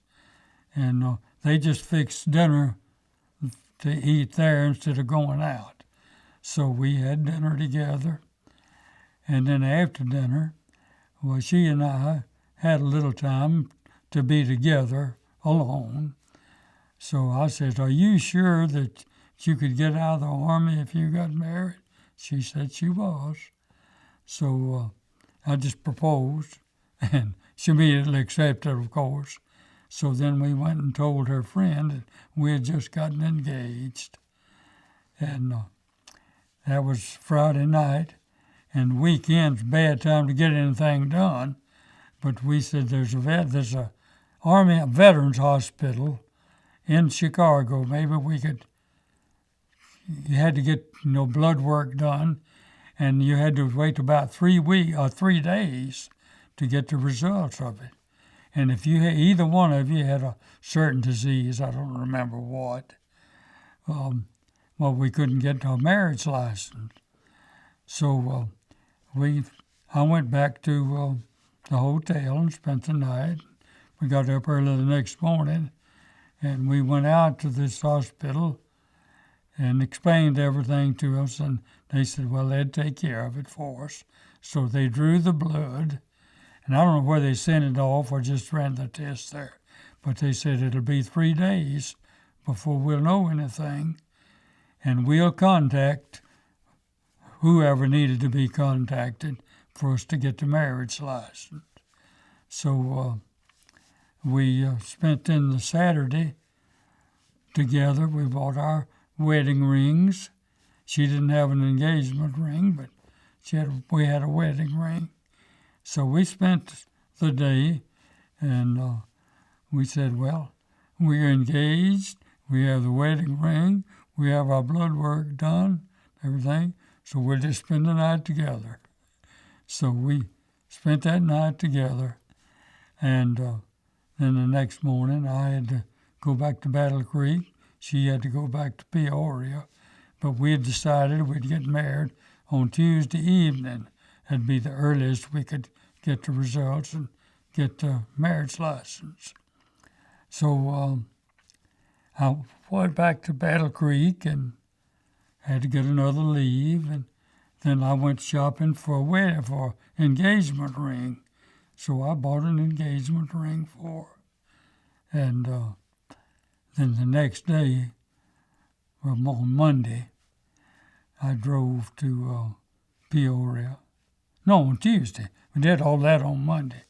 and they just fixed dinner to eat there instead of going out. So we had dinner together, and then after dinner, well, she and I had a little time to be together alone. So I said, are you sure that you could get out of the Army if you got married? She said she was. So I just proposed, and she immediately accepted, of course. So then we went and told her friend that we had just gotten engaged. And that was Friday night, and weekend's bad time to get anything done. But we said there's a Army Veterans Hospital in Chicago. Maybe we could. You had to get blood work done, and you had to wait about 3 days to get the results of it. And if you had, either one of you had a certain disease, I don't remember what, well, we couldn't get a marriage license. So I went back to the hotel and spent the night. We got up early the next morning, and we went out to this hospital and explained everything to us, and they said, well, they'd take care of it for us. So they drew the blood, and I don't know whether they sent it off or just ran the test there, but they said it'll be 3 days before we'll know anything, and we'll contact whoever needed to be contacted for us to get the marriage license. So we spent in the Saturday together. We bought our wedding rings. She didn't have an engagement ring, but we had a wedding ring. So we spent the day, and we said, well, we're engaged, we have the wedding ring, we have our blood work done, everything, so we'll just spend the night together. So we spent that night together, and then the next morning I had to go back to Battle Creek. she had to go back to Peoria. But we had decided we'd get married on Tuesday evening. That'd be the earliest we could get the results and get the marriage license. So I went back to Battle Creek and had to get another leave, and then I went shopping for a wedding, for an engagement ring. So I bought an engagement ring for her. And then the next day, on Monday, I drove to Peoria. No, on Tuesday. We did all that on Monday.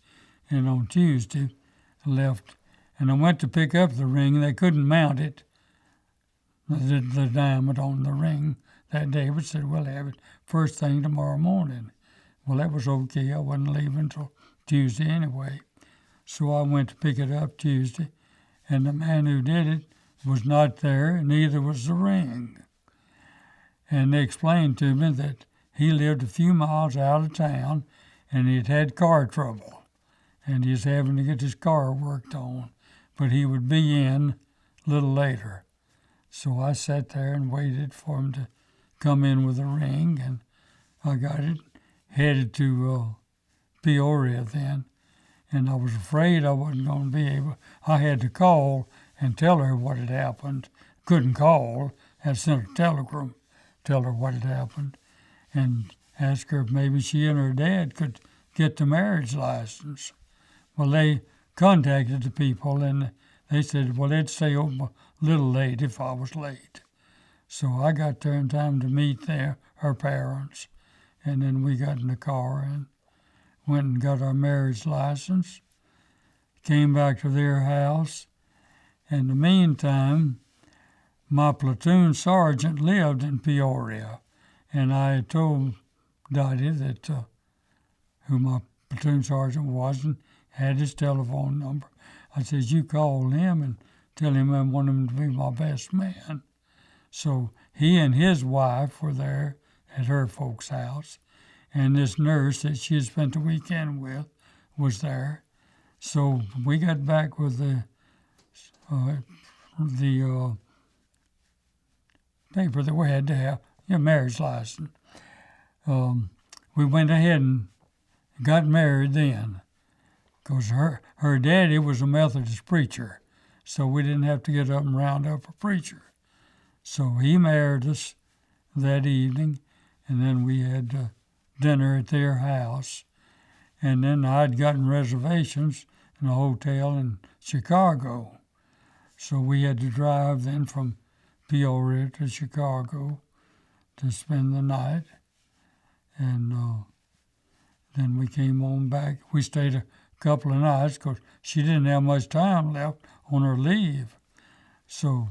And on Tuesday, I left, and I went to pick up the ring. They couldn't mount it, the diamond on the ring that day, but said, we'll have it first thing tomorrow morning. Well, that was okay. I wasn't leaving until Tuesday anyway. So I went to pick it up Tuesday, and the man who did it was not there, and neither was the ring. And they explained to me that he lived a few miles out of town, and he'd had car trouble, and he was having to get his car worked on, but he would be in a little later. So I sat there and waited for him to come in with a ring, and I got it, headed to Peoria then, and I was afraid I wasn't going to be able. I had to call and tell her what had happened. Couldn't call, had sent a telegram, tell her what had happened, and ask her if maybe she and her dad could get the marriage license. Well, they contacted the people, and they said, well, they'd stay open a little late if I was late. So I got there in time to meet her parents, and then we got in the car and went and got our marriage license, came back to their house. In the meantime, my platoon sergeant lived in Peoria, and I had told Dottie that who my platoon sergeant was and had his telephone number. I said, you call him and tell him I want him to be my best man. So he and his wife were there at her folks' house, and this nurse that she had spent the weekend with was there. So we got back with the paper that we had to have, your marriage license. We went ahead and got married then, because her daddy was a Methodist preacher, so we didn't have to get up and round up a preacher. So he married us that evening, and then we had dinner at their house. And then I'd gotten reservations in a hotel in Chicago. So we had to drive then from Peoria to Chicago to spend the night. And then we came on back. We stayed a couple of nights because she didn't have much time left on her leave. So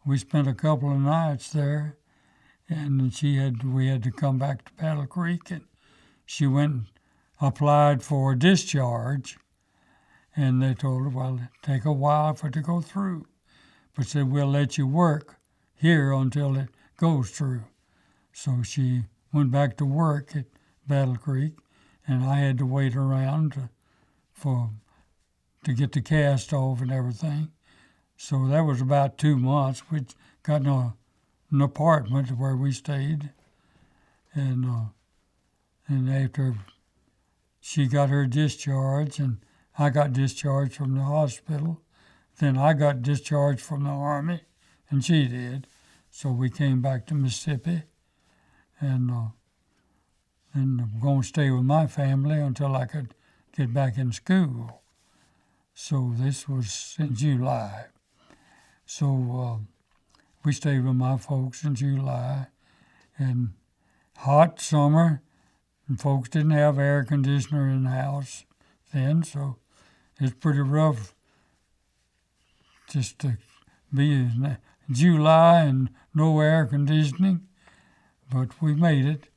we spent a couple of nights there, and we had to come back to Battle Creek, and she went and applied for a discharge, and they told her, well, it'll take a while for it to go through, but said, we'll let you work here until it goes through. So she went back to work at Battle Creek, and I had to wait around to get the cast off and everything. So that was about 2 months. We'd gotten an apartment where we stayed, and after she got her discharge, and I got discharged from the hospital, then I got discharged from the Army, and she did. So we came back to Mississippi, and I'm going to stay with my family until I could get back in school. So this was in July. So we stayed with my folks in July, and hot summer, and folks didn't have air conditioner in the house then, so it's pretty rough just to be in July and no air conditioning, but we made it,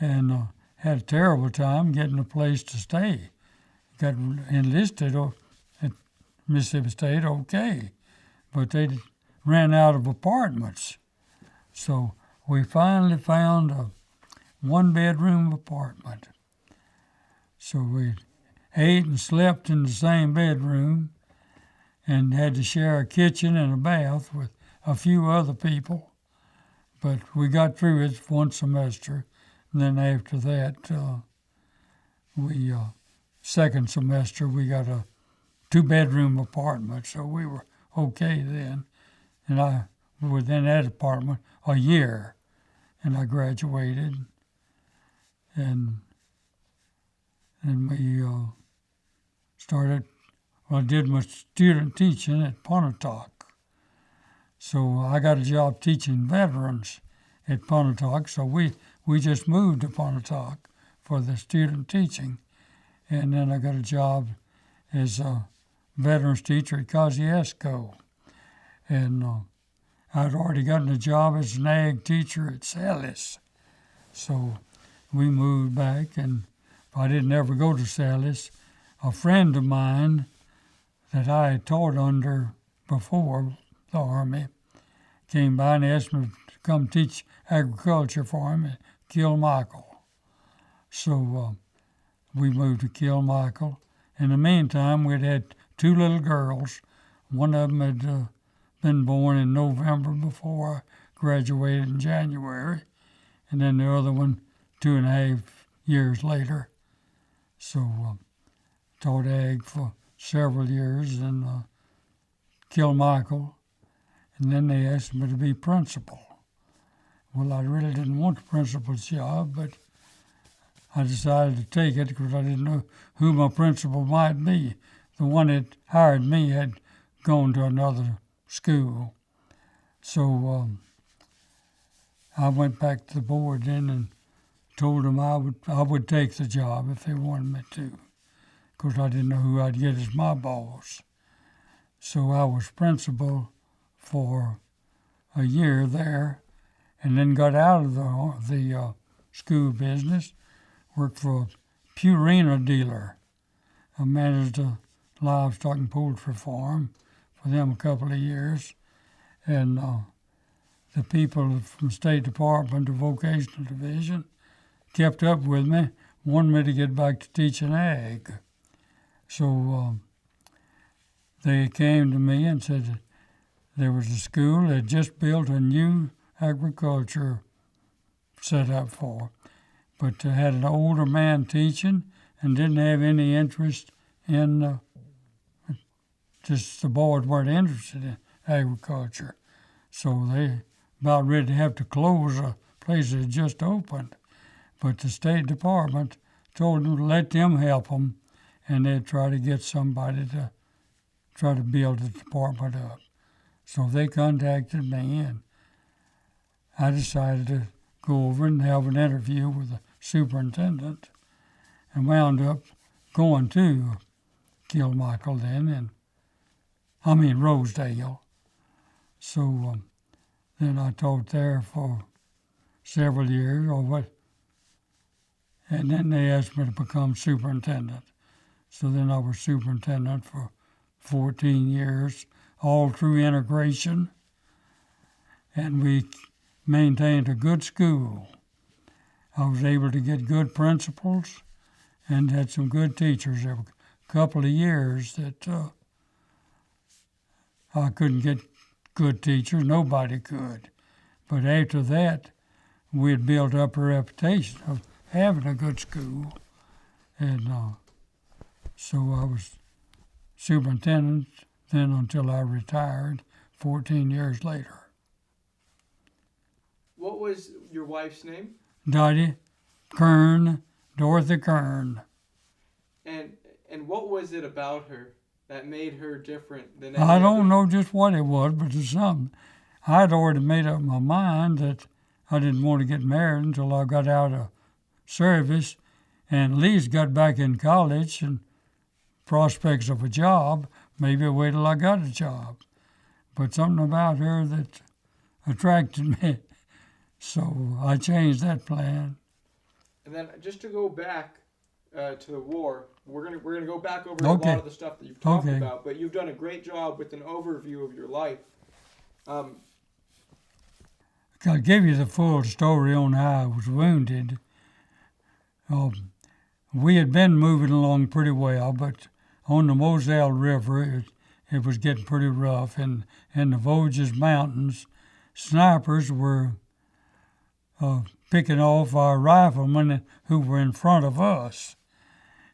and had a terrible time getting a place to stay. Got enlisted at Mississippi State, okay, but they ran out of apartments. So we finally found a one-bedroom apartment. So we ate and slept in the same bedroom and had to share a kitchen and a bath with a few other people, but we got through it one semester. And then after that, second semester, we got a 2-bedroom apartment, so we were okay then. And I was in that apartment a year, and I graduated, and we started. Well, I did my student teaching at Pontotoc, so I got a job teaching veterans at Pontotoc. So we just moved to Pontotoc for the student teaching, and then I got a job as a veterans teacher at Kosciuszko, and I'd already gotten a job as an ag teacher at Salis. So we moved back, and I didn't ever go to Salis. A friend of mine that I had taught under before the Army came by and asked me to come teach agriculture for him at Kilmichael. So we moved to Kilmichael. In the meantime, we'd had 2 little girls. One of them had been born in November before I graduated in January, and then the other one 2.5 years later. So taught ag for several years in Kilmichael, and then they asked me to be principal. Well, I really didn't want the principal's job, but I decided to take it because I didn't know who my principal might be. The one that hired me had gone to another school. So I went back to the board then and told them I would take the job if they wanted me to, because I didn't know who I'd get as my boss. So I was principal for a year there, and then got out of the school business, worked for a Purina dealer. I managed a livestock and poultry farm for them a couple of years, and the people from State Department, the Vocational Division, kept up with me, wanted me to get back to teaching ag. So they came to me and said that there was a school that just built a new agriculture set up for, but had an older man teaching and didn't have any interest in, just the board weren't interested in agriculture. So they about ready to have to close a place that had just opened. But the State Department told them to let them help them, and they'd try to get somebody to try to build the department up. So they contacted me, and I decided to go over and have an interview with the superintendent, and wound up going to Kilmichael then, Rosedale. So then I taught there for several years, and then they asked me to become superintendent. So then I was superintendent for 14 years, all through integration, and we maintained a good school. I was able to get good principals and had some good teachers. There were a couple of years that I couldn't get good teachers. Nobody could. But after that, we had built up a reputation of having a good school. And so I was superintendent then until I retired 14 years later. What was your wife's name? Dorothy Kern. And what was it about her that made her different than I don't know just what it was, but it's something. I'd already made up my mind that I didn't want to get married until I got out of service, and at least got back in college and prospects of a job. Maybe I'd wait till I got a job. But something about her that attracted me. So I changed that plan. And then just to go back to the war, we're gonna go back over a lot of the stuff that you've talked about, but you've done a great job with an overview of your life. I'll give you the full story on how I was wounded. We had been moving along pretty well, but on the Moselle River, it was getting pretty rough. And in the Vosges Mountains, snipers were picking off our riflemen who were in front of us,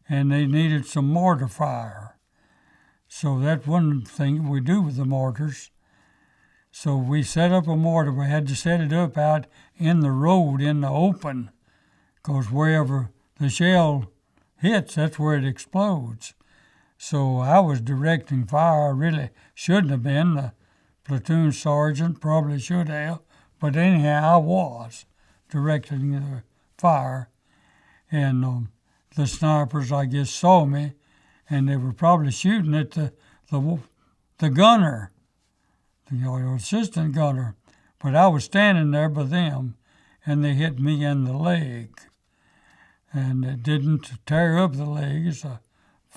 and they needed some mortar fire. So that's one thing we do with the mortars. So we set up a mortar. We had to set it up out in the road, in the open, because wherever the shell hits, that's where it explodes. So I was directing fire. I really shouldn't have been. The platoon sergeant probably should have. But anyhow, I was directing the fire. And the snipers, I guess, saw me, and they were probably shooting at the gunner, the assistant gunner. But I was standing there by them, and they hit me in the leg. And it didn't tear up the legs. I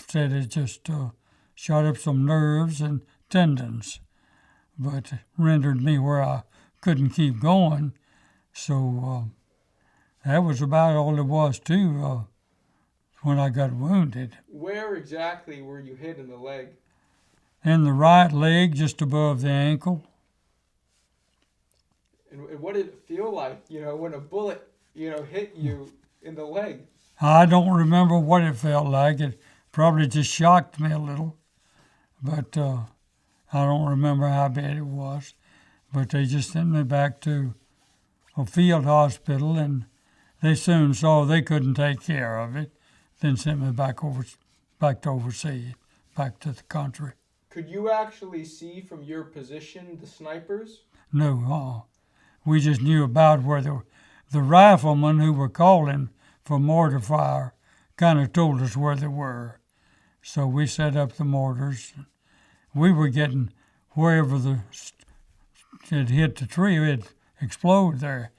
said it just shot up some nerves and tendons, but rendered me where I couldn't keep going. So that was about all there was to when I got wounded. Where exactly were you hit in the leg? In the right leg, just above the ankle. And what did it feel like, when a bullet, hit you in the leg? I don't remember what it felt like. It probably just shocked me a little, but I don't remember how bad it was. But they just sent me back to a field hospital, and they soon saw they couldn't take care of it, then sent me back to overseas, back to the country. Could you actually see from your position the snipers? No, we just knew about where the riflemen who were calling for mortar fire kind of told us where they were. So we set up the mortars. We were getting wherever it hit the tree, it exploded there.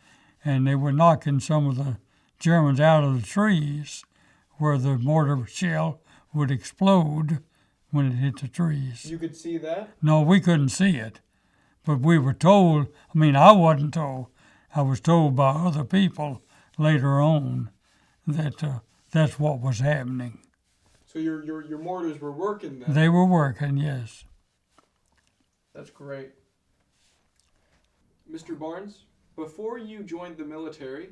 And they were knocking some of the Germans out of the trees where the mortar shell would explode when it hit the trees. You could see that? No, we couldn't see it. But we were told, I wasn't told. I was told by other people later on that that's what was happening. So your mortars were working then? They were working, yes. That's great. Mr. Barnes, before you joined the military,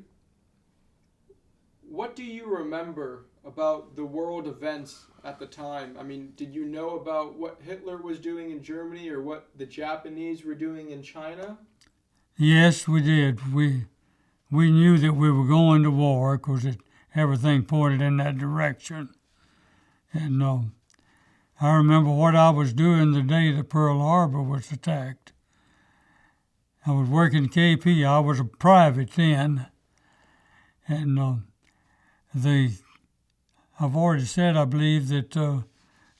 what do you remember about the world events at the time? Did you know about what Hitler was doing in Germany or what the Japanese were doing in China? Yes, we did. We knew that we were going to war because everything pointed in that direction. And I remember what I was doing the day that Pearl Harbor was attacked. I was working KP. I was a private then. And I've already said, I believe, that a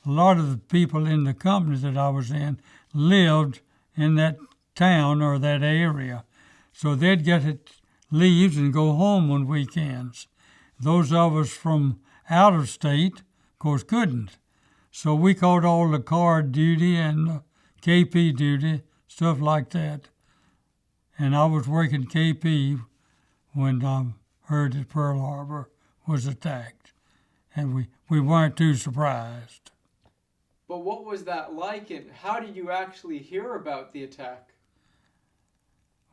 lot of the people in the company that I was in lived in that town or that area. So they'd get leaves and go home on weekends. Those of us from out of state, of course, couldn't. So we caught all the card duty and KP duty, stuff like that. And I was working KP when I heard that Pearl Harbor was attacked. And we weren't too surprised. But what was that like, and how did you actually hear about the attack?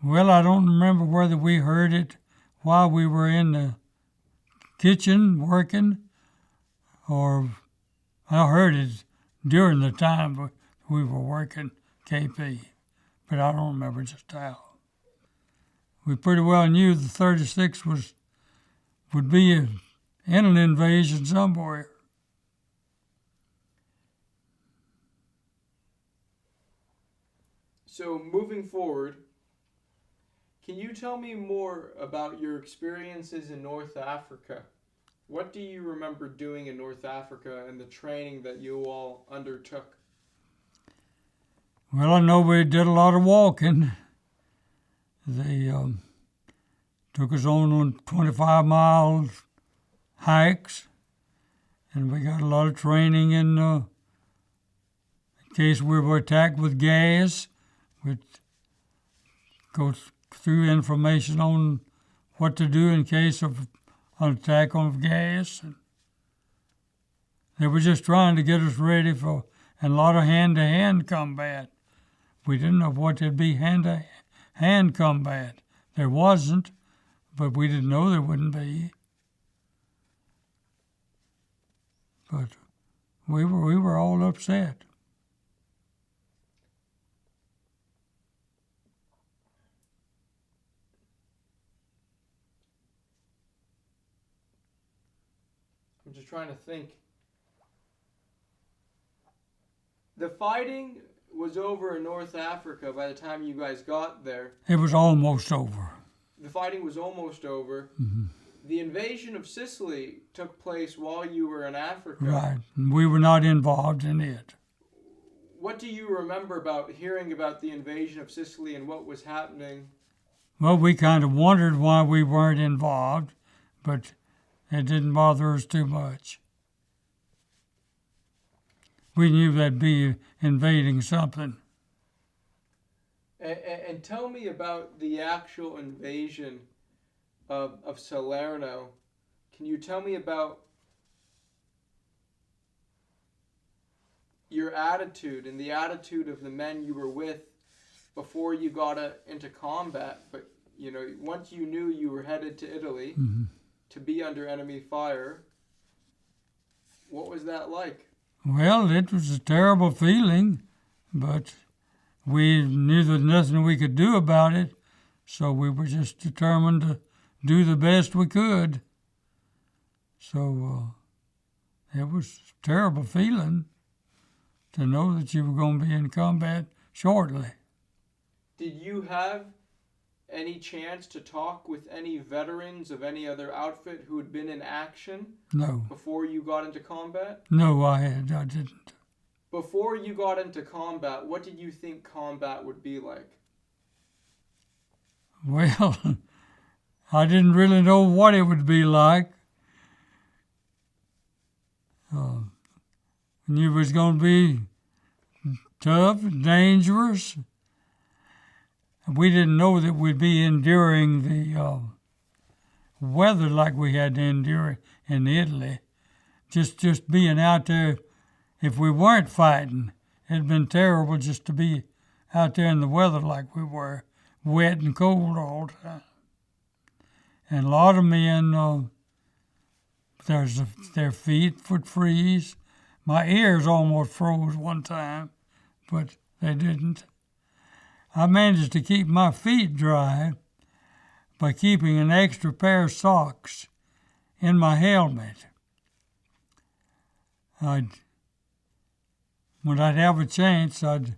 Well, I don't remember whether we heard it while we were in the kitchen working, or I heard it during the time we were working KP, but I don't remember just how. We pretty well knew the 36 would be in an invasion somewhere. So moving forward, can you tell me more about your experiences in North Africa? What do you remember doing in North Africa and the training that you all undertook? Well, I know we did a lot of walking. They took us on 25-mile hikes, and we got a lot of training in case we were attacked with gas. We'd go through information on what to do in case of an attack on gas. And they were just trying to get us ready for and a lot of hand-to-hand combat. We didn't know what there'd be hand-to-hand combat. There wasn't, but we didn't know there wouldn't be. But we were all upset. I'm just trying to think. The fighting was over in North Africa by the time you guys got there. It was almost over. The fighting was almost over. Mm-hmm. The invasion of Sicily took place while you were in Africa. Right. We were not involved in it. What do you remember about hearing about the invasion of Sicily and what was happening? Well, we kind of wondered why we weren't involved, but it didn't bother us too much. We knew they'd be invading something. And tell me about the actual invasion of Salerno. Can you tell me about your attitude and the attitude of the men you were with before you got into combat? But, you know, once you knew you were headed to Italy to be under enemy fire, what was that like? Well, it was a terrible feeling, but we knew there was nothing we could do about it, so we were just determined to do the best we could. So it was a terrible feeling to know that you were going to be in combat shortly. Did you have any chance to talk with any veterans of any other outfit who had been in action? No. Before you got into combat? No, I didn't. Before you got into combat, what did you think combat would be like? Well, I didn't really know what it would be like. Knew it was going to be tough, dangerous. We didn't know that we'd be enduring the weather like we had to endure in Italy. Just being out there, if we weren't fighting, it'd been terrible just to be out there in the weather like we were, wet and cold all the time. And a lot of men, their feet would freeze. My ears almost froze one time, but they didn't. I managed to keep my feet dry by keeping an extra pair of socks in my helmet. When I'd have a chance, I'd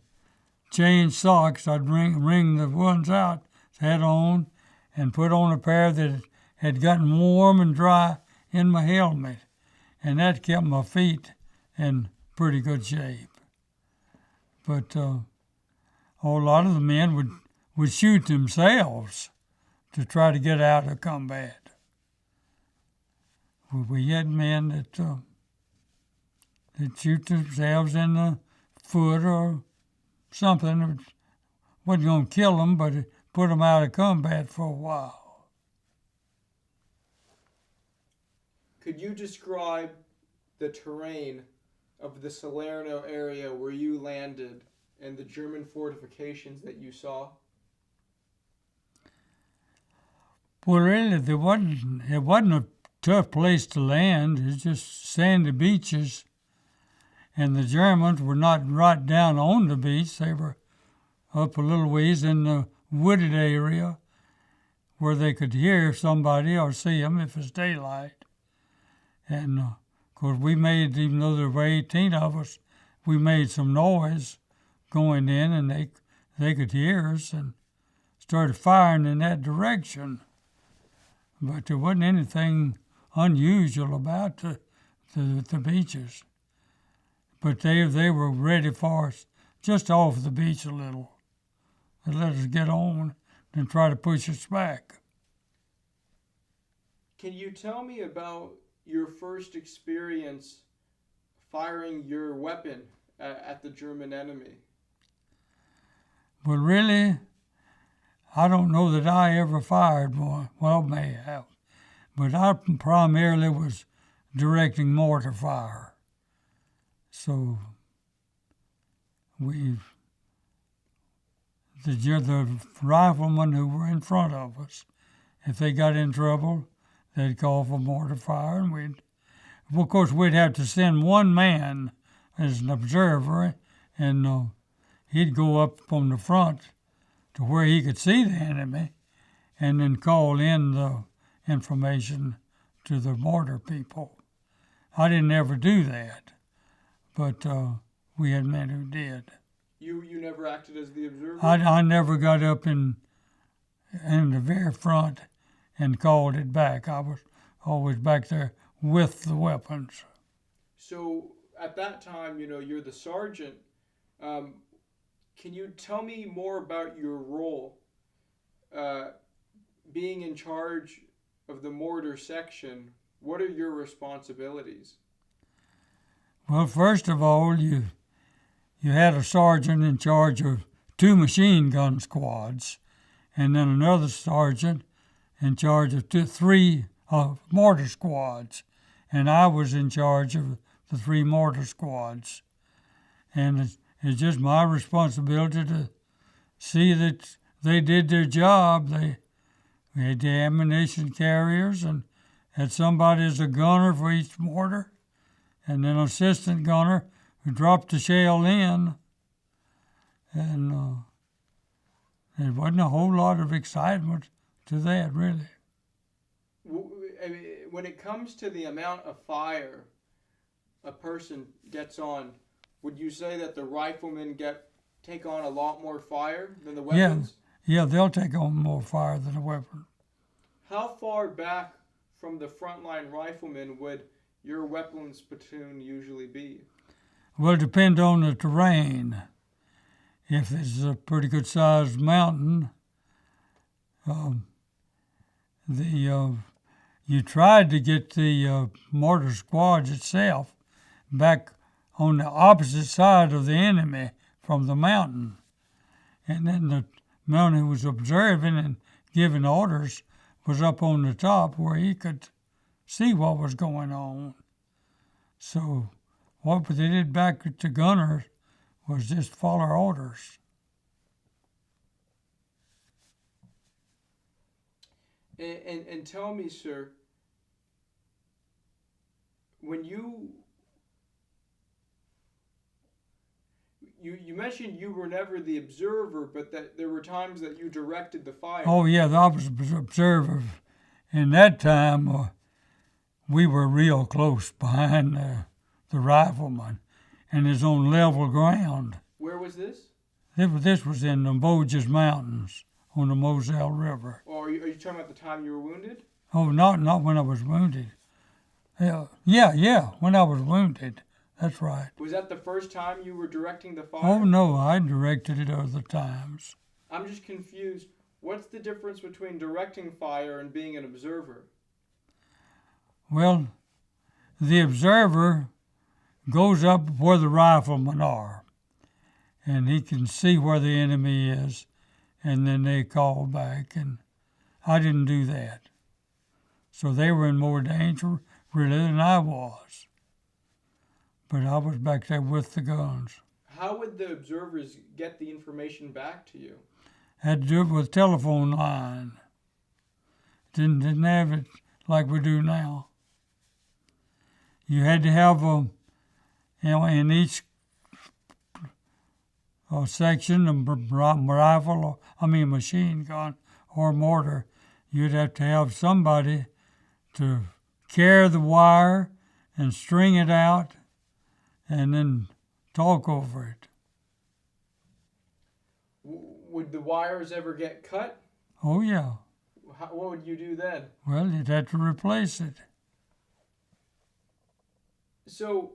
change socks. I'd wring the ones out, head on, and put on a pair that had gotten warm and dry in my helmet. And that kept my feet in pretty good shape. But a lot of the men would shoot themselves to try to get out of combat. We had men that shoot themselves in the foot or something. It wasn't going to kill them, but it put them out of combat for a while. Could you describe the terrain of the Salerno area where you landed and the German fortifications that you saw? Well, really, it wasn't a tough place to land. It's just sandy beaches. And the Germans were not right down on the beach. They were up a little ways in the wooded area where they could hear somebody or see them if it's daylight. And of course, we made, even though there were 18 of us, we made some noise going in, and they could hear us and started firing in that direction. But there wasn't anything unusual about the beaches. But they were ready for us just off the beach a little. They let us get on and try to push us back. Can you tell me about your first experience firing your weapon at the German enemy? Well, really, I don't know that I ever fired one. Well, may have. But I primarily was directing mortar fire. So the riflemen who were in front of us, if they got in trouble, they'd call for mortar fire, and of course, we'd have to send one man as an observer, and he'd go up from the front to where he could see the enemy, and then call in the information to the mortar people. I didn't ever do that, but we had men who did. You never acted as the observer? I never got up in the very front and called it back. I was always back there with the weapons. So at that time, you're the sergeant. Can you tell me more about your role, being in charge of the mortar section? What are your responsibilities? Well, first of all, you had a sergeant in charge of 2 machine gun squads, and then another sergeant in charge of 3 mortar squads, and I was in charge of the 3 mortar squads. And it's just my responsibility to see that they did their job. We had the ammunition carriers and had somebody as a gunner for each mortar, and then an assistant gunner who dropped the shell in. And there wasn't a whole lot of excitement to that, really. When it comes to the amount of fire a person gets on, would you say that the riflemen take on a lot more fire than the weapons? Yeah, they'll take on more fire than the weapon. How far back from the frontline riflemen would your weapons platoon usually be? Well, it depends on the terrain. If it's a pretty good sized mountain, you tried to get the mortar squads itself back on the opposite side of the enemy from the mountain. And then the man who was observing and giving orders was up on the top where he could see what was going on. So what they did back at the gunners was just follow orders. And tell me, sir, when you mentioned you were never the observer, but that there were times that you directed the fire. Oh, yeah, I was observer. In that time, we were real close behind the rifleman, and it's on level ground. Where was this? This was in the Vosges Mountains on the Moselle River. Oh, are you talking about the time you were wounded? Oh, not when I was wounded. Yeah, when I was wounded. That's right. Was that the first time you were directing the fire? Oh, no, I directed it other times. I'm just confused. What's the difference between directing fire and being an observer? Well, the observer goes up where the riflemen are, and he can see where the enemy is, and then they call back, and I didn't do that. So they were in more danger, really, than I was. But I was back there with the guns. How would the observers get the information back to you? Had to do it with telephone line. Didn't have it like we do now. You had to have in each section, machine gun or mortar, you'd have to have somebody to carry the wire and string it out and then talk over it. Would the wires ever get cut? Oh, yeah. What would you do then? Well, you'd have to replace it. So,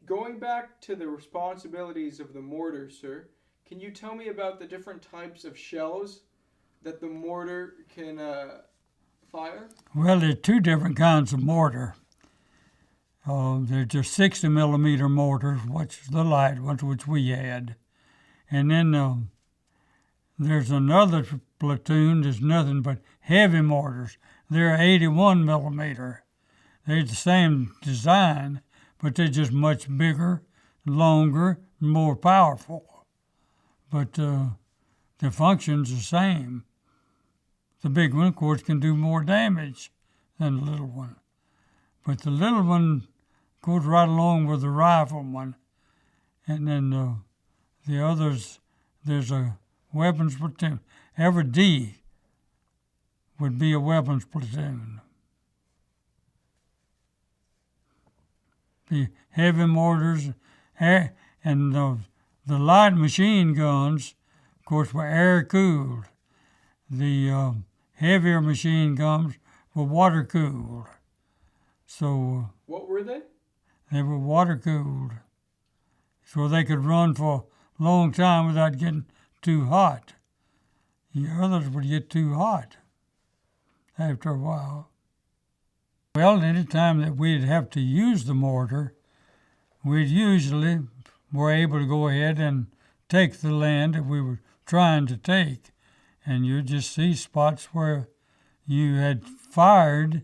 going back to the responsibilities of the mortar, sir, can you tell me about the different types of shells that the mortar can fire? Well, there's 2 different kinds of mortar. There's just 60 millimeter mortars, which is the light ones, which we had. And then there's another platoon that's nothing but heavy mortars. They're 81 millimeter. They're the same design, but they're just much bigger, longer, more powerful. But the function's the same. The big one, of course, can do more damage than the little one. But the little one goes right along with the rifle one. And then the others, there's a weapons platoon. Every D would be a weapons platoon. The heavy mortars, and the light machine guns, of course, were air-cooled. The heavier machine guns were water-cooled. So what were they? They were water-cooled, so they could run for a long time without getting too hot. The others would get too hot after a while. Well, any time that we'd have to use the mortar, we'd usually were able to go ahead and take the land that we were trying to take. And you'd just see spots where you had fired,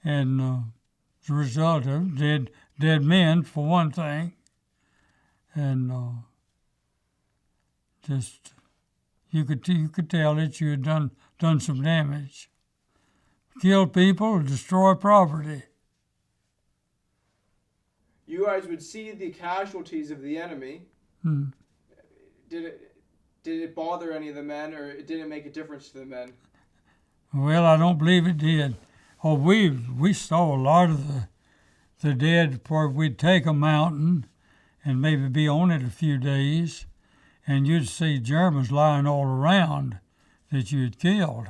and as a result of dead men, for one thing, and just you could tell that you had done some damage. Kill people, destroy property. You guys would see the casualties of the enemy. Did it bother any of the men, or it didn't make a difference to the men? Well, I don't believe it did. Oh, we saw a lot of the dead, for we'd take a mountain and maybe be on it a few days, and you'd see Germans lying all around that you had killed.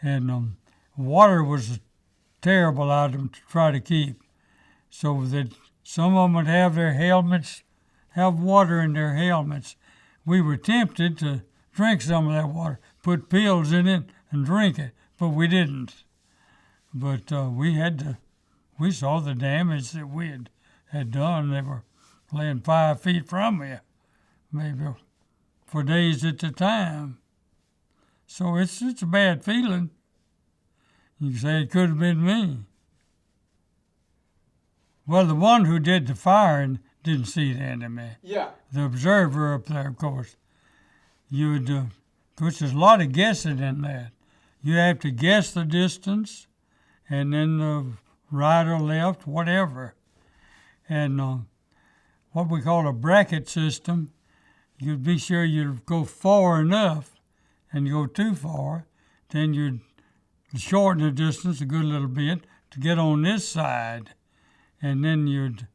And water was a terrible item to try to keep, so that some of them would have their helmets, have water in their helmets. We were tempted to drink some of that water, put pills in it and drink it, but we didn't. But we saw the damage that we had done. They were laying 5 feet from me, maybe for days at a time. So it's a bad feeling. You can say it could have been me. Well, the one who did the firing didn't see the enemy. Yeah. The observer up there, of course. Of course, there's a lot of guessing in that. You have to guess the distance, and then the right or left, whatever. And what we call a bracket system, you'd be sure you'd go far enough, and you go too far, then you'd shorten the distance a good little bit to get on this side, and then you'd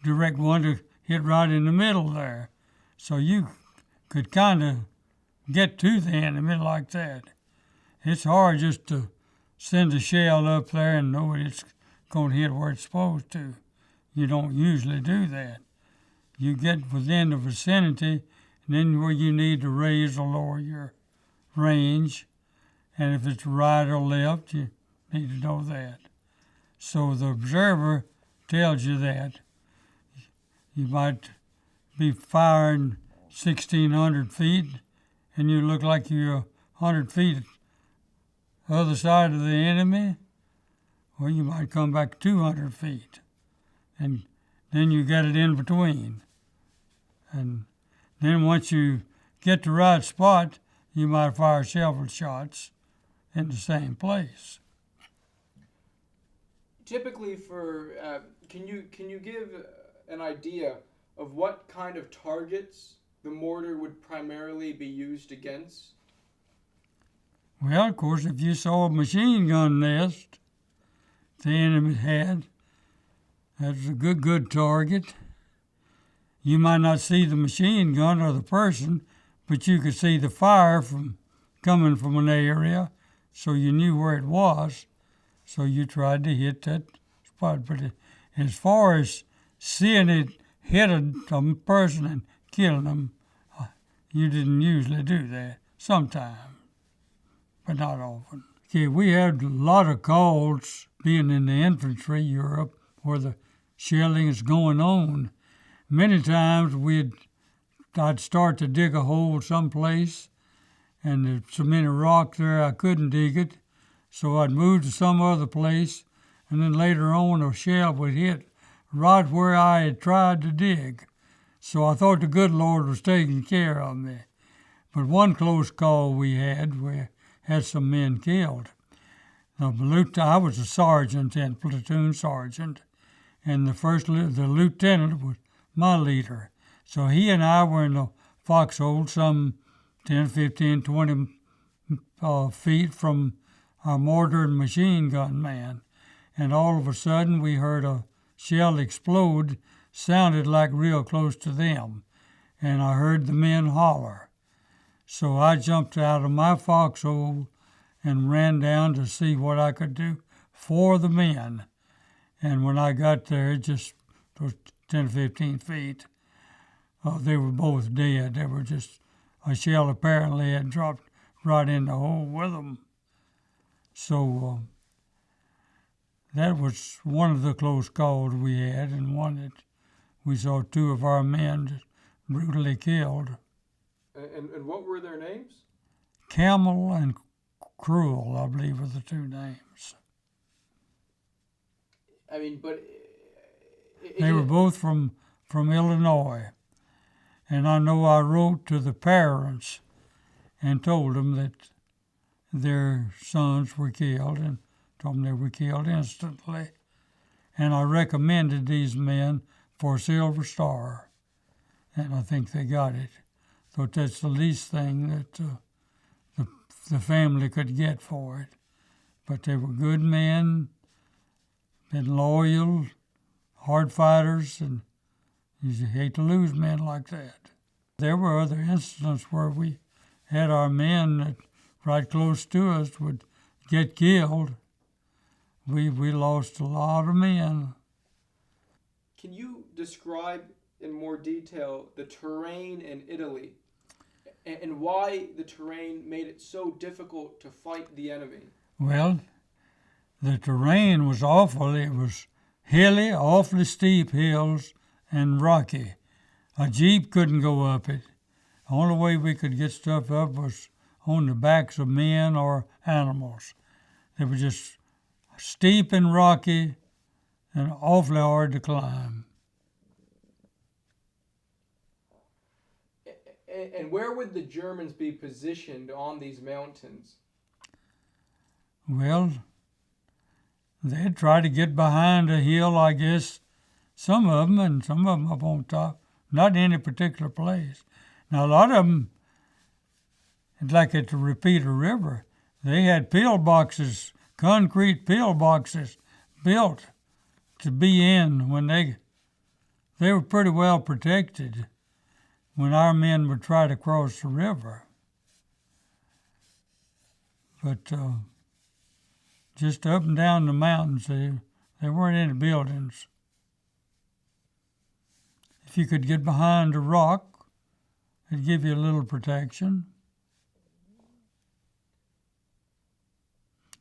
direct one to hit right in the middle there. So you could kind of get to the enemy like that. It's hard just to send a shell up there and know it's going to hit where it's supposed to. You don't usually do that. You get within the vicinity, and then where you need to raise or lower your range. And if it's right or left, you need to know that. So the observer tells you that. You might be firing 1,600 feet, and you look like you're 100 feet the other side of the enemy, or you might come back 200 feet, and then you get it in between. And then once you get the right spot, you might fire several shots in the same place. Typically, can you give an idea of what kind of targets the mortar would primarily be used against? Well, of course, if you saw a machine gun nest the enemy had, that's a good target. You might not see the machine gun or the person, but you could see the fire coming from an area, so you knew where it was, so you tried to hit that spot. But as far as seeing it hit a person and killing them, you didn't usually do that. Sometimes, but not often. Okay, we had a lot of calls being in the infantry, Europe, where the shelling is going on. Many times I'd start to dig a hole someplace, and there's so many rock there I couldn't dig it, so I'd move to some other place, and then later on a shell would hit right where I had tried to dig. So I thought the good Lord was taking care of me. But one close call we had some men killed. I was a sergeant then, platoon sergeant, and the lieutenant was my leader. So he and I were in the foxhole some 10, 15, 20 feet from our mortar and machine gun man. And all of a sudden we heard a shell explode, sounded like real close to them. And I heard the men holler. So I jumped out of my foxhole and ran down to see what I could do for the men. And when I got there, just 10 or 15 feet, they were both dead. They were just, a shell apparently had dropped right in the hole with them. So that was one of the close calls we had, and one that we saw two of our men brutally killed. And what were their names? Camel and Cruel, I believe, were the two names. I mean, but... They were both from Illinois. And I know I wrote to the parents and told them that their sons were killed, and told them they were killed instantly. And I recommended these men for a Silver Star, and I think they got it. Thought that's the least thing that the family could get for it. But they were good men, been loyal, hard fighters, and you hate to lose men like that. There were other incidents where we had our men that right close to us would get killed. We lost a lot of men. Can you describe in more detail the terrain in Italy and why the terrain made it so difficult to fight the enemy? Well, the terrain was awful. It was hilly, awfully steep hills, and rocky. A Jeep couldn't go up it. The only way we could get stuff up was on the backs of men or animals. They were just steep and rocky and awfully hard to climb. And where would the Germans be positioned on these mountains? Well, they'd try to get behind a hill, I guess, some of them, and some of them up on top, not in any particular place. Now, a lot of them, like at the Repeater River, they had pillboxes, concrete pillboxes built to be in when they were pretty well protected when our men would try to cross the river. But just up and down the mountains, there weren't any buildings. If you could get behind a rock, it'd give you a little protection.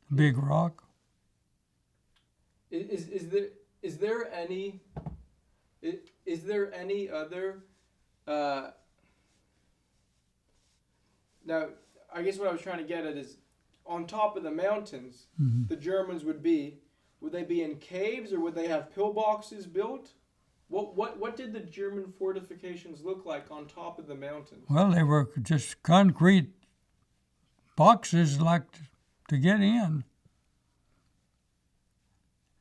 A big rock. Is there any other now, I guess what I was trying to get at is, on top of the mountains, the Germans would they be in caves, or would they have pillboxes built? What did the German fortifications look like on top of the mountains? Well, they were just concrete boxes like to get in.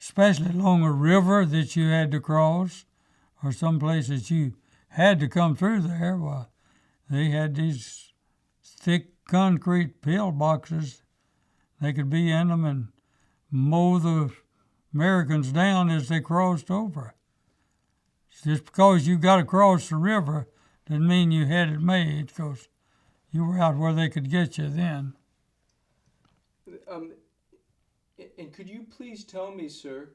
Especially along a river that you had to cross, or some places you had to come through there. Well, they had these thick concrete pillboxes. They could be in them and mow the Americans down as they crossed over. Just because you got across the river didn't mean you had it made, because you were out where they could get you then. And could you please tell me, sir,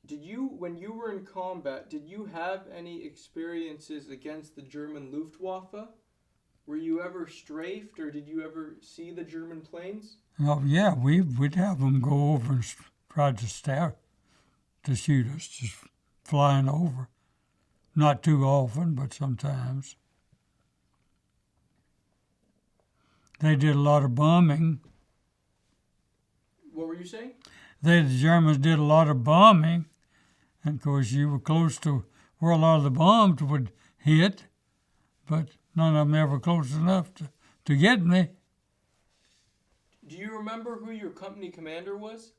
when you were in combat, did you have any experiences against the German Luftwaffe? Were you ever strafed, or did you ever see the German planes? Oh, yeah, we'd have them go over and try to shoot us, just flying over. Not too often, but sometimes. They did a lot of bombing. What were you saying? the Germans did a lot of bombing, and of course you were close to where a lot of the bombs would hit, but none of them ever close enough to get me. Do you remember who your company commander was?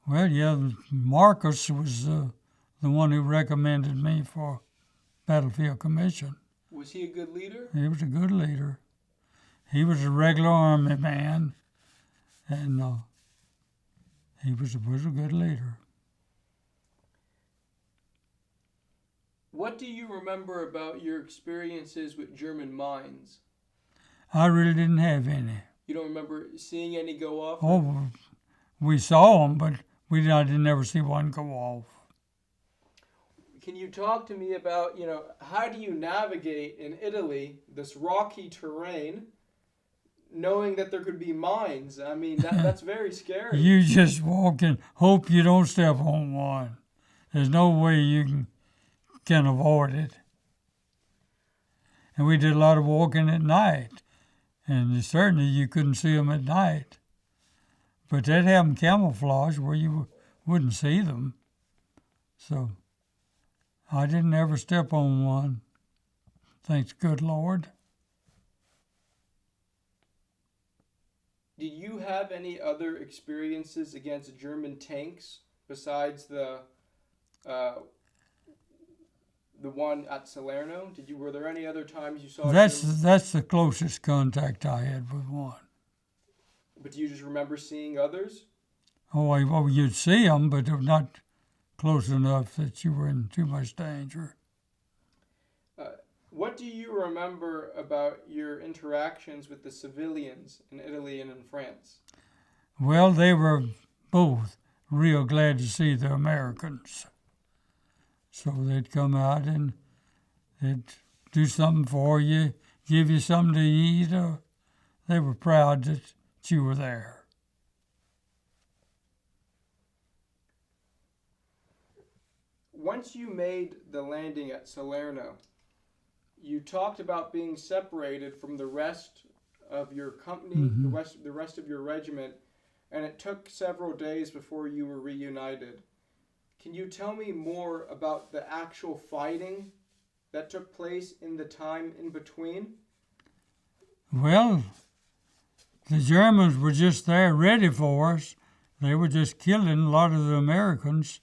Well, yeah, Marcus was the one who recommended me for battlefield commission. Was he a good leader? He was a good leader. He was a regular army man, and he was a good leader. What do you remember about your experiences with German mines? I really didn't have any. You don't remember seeing any go off? Oh, we saw them, but I didn't ever see one go off. Can you talk to me about, how do you navigate in Italy, this rocky terrain, knowing that there could be mines? I mean, that's very scary. You just walk and hope you don't step on one. There's no way you can avoid it. And we did a lot of walking at night, and certainly you couldn't see them at night. But they'd have them camouflage where you wouldn't see them. So I didn't ever step on one. Thanks, good Lord. Did you have any other experiences against German tanks besides the one at Salerno? Were there any other times you saw? That's the closest contact I had with one. But do you just remember seeing others? Oh, you'd see them, but they're not close enough that you were in too much danger. What do you remember about your interactions with the civilians in Italy and in France? Well, they were both real glad to see the Americans. So they'd come out and they'd do something for you, give you something to eat. They were proud that you were there. Once you made the landing at Salerno, you talked about being separated from the rest of your company, Mm-hmm. the rest of your regiment, and it took several days before you were reunited. Can you tell me more about the actual fighting that took place in the time in between? Well, the Germans were just there ready for us. They were just killing a lot of the Americans,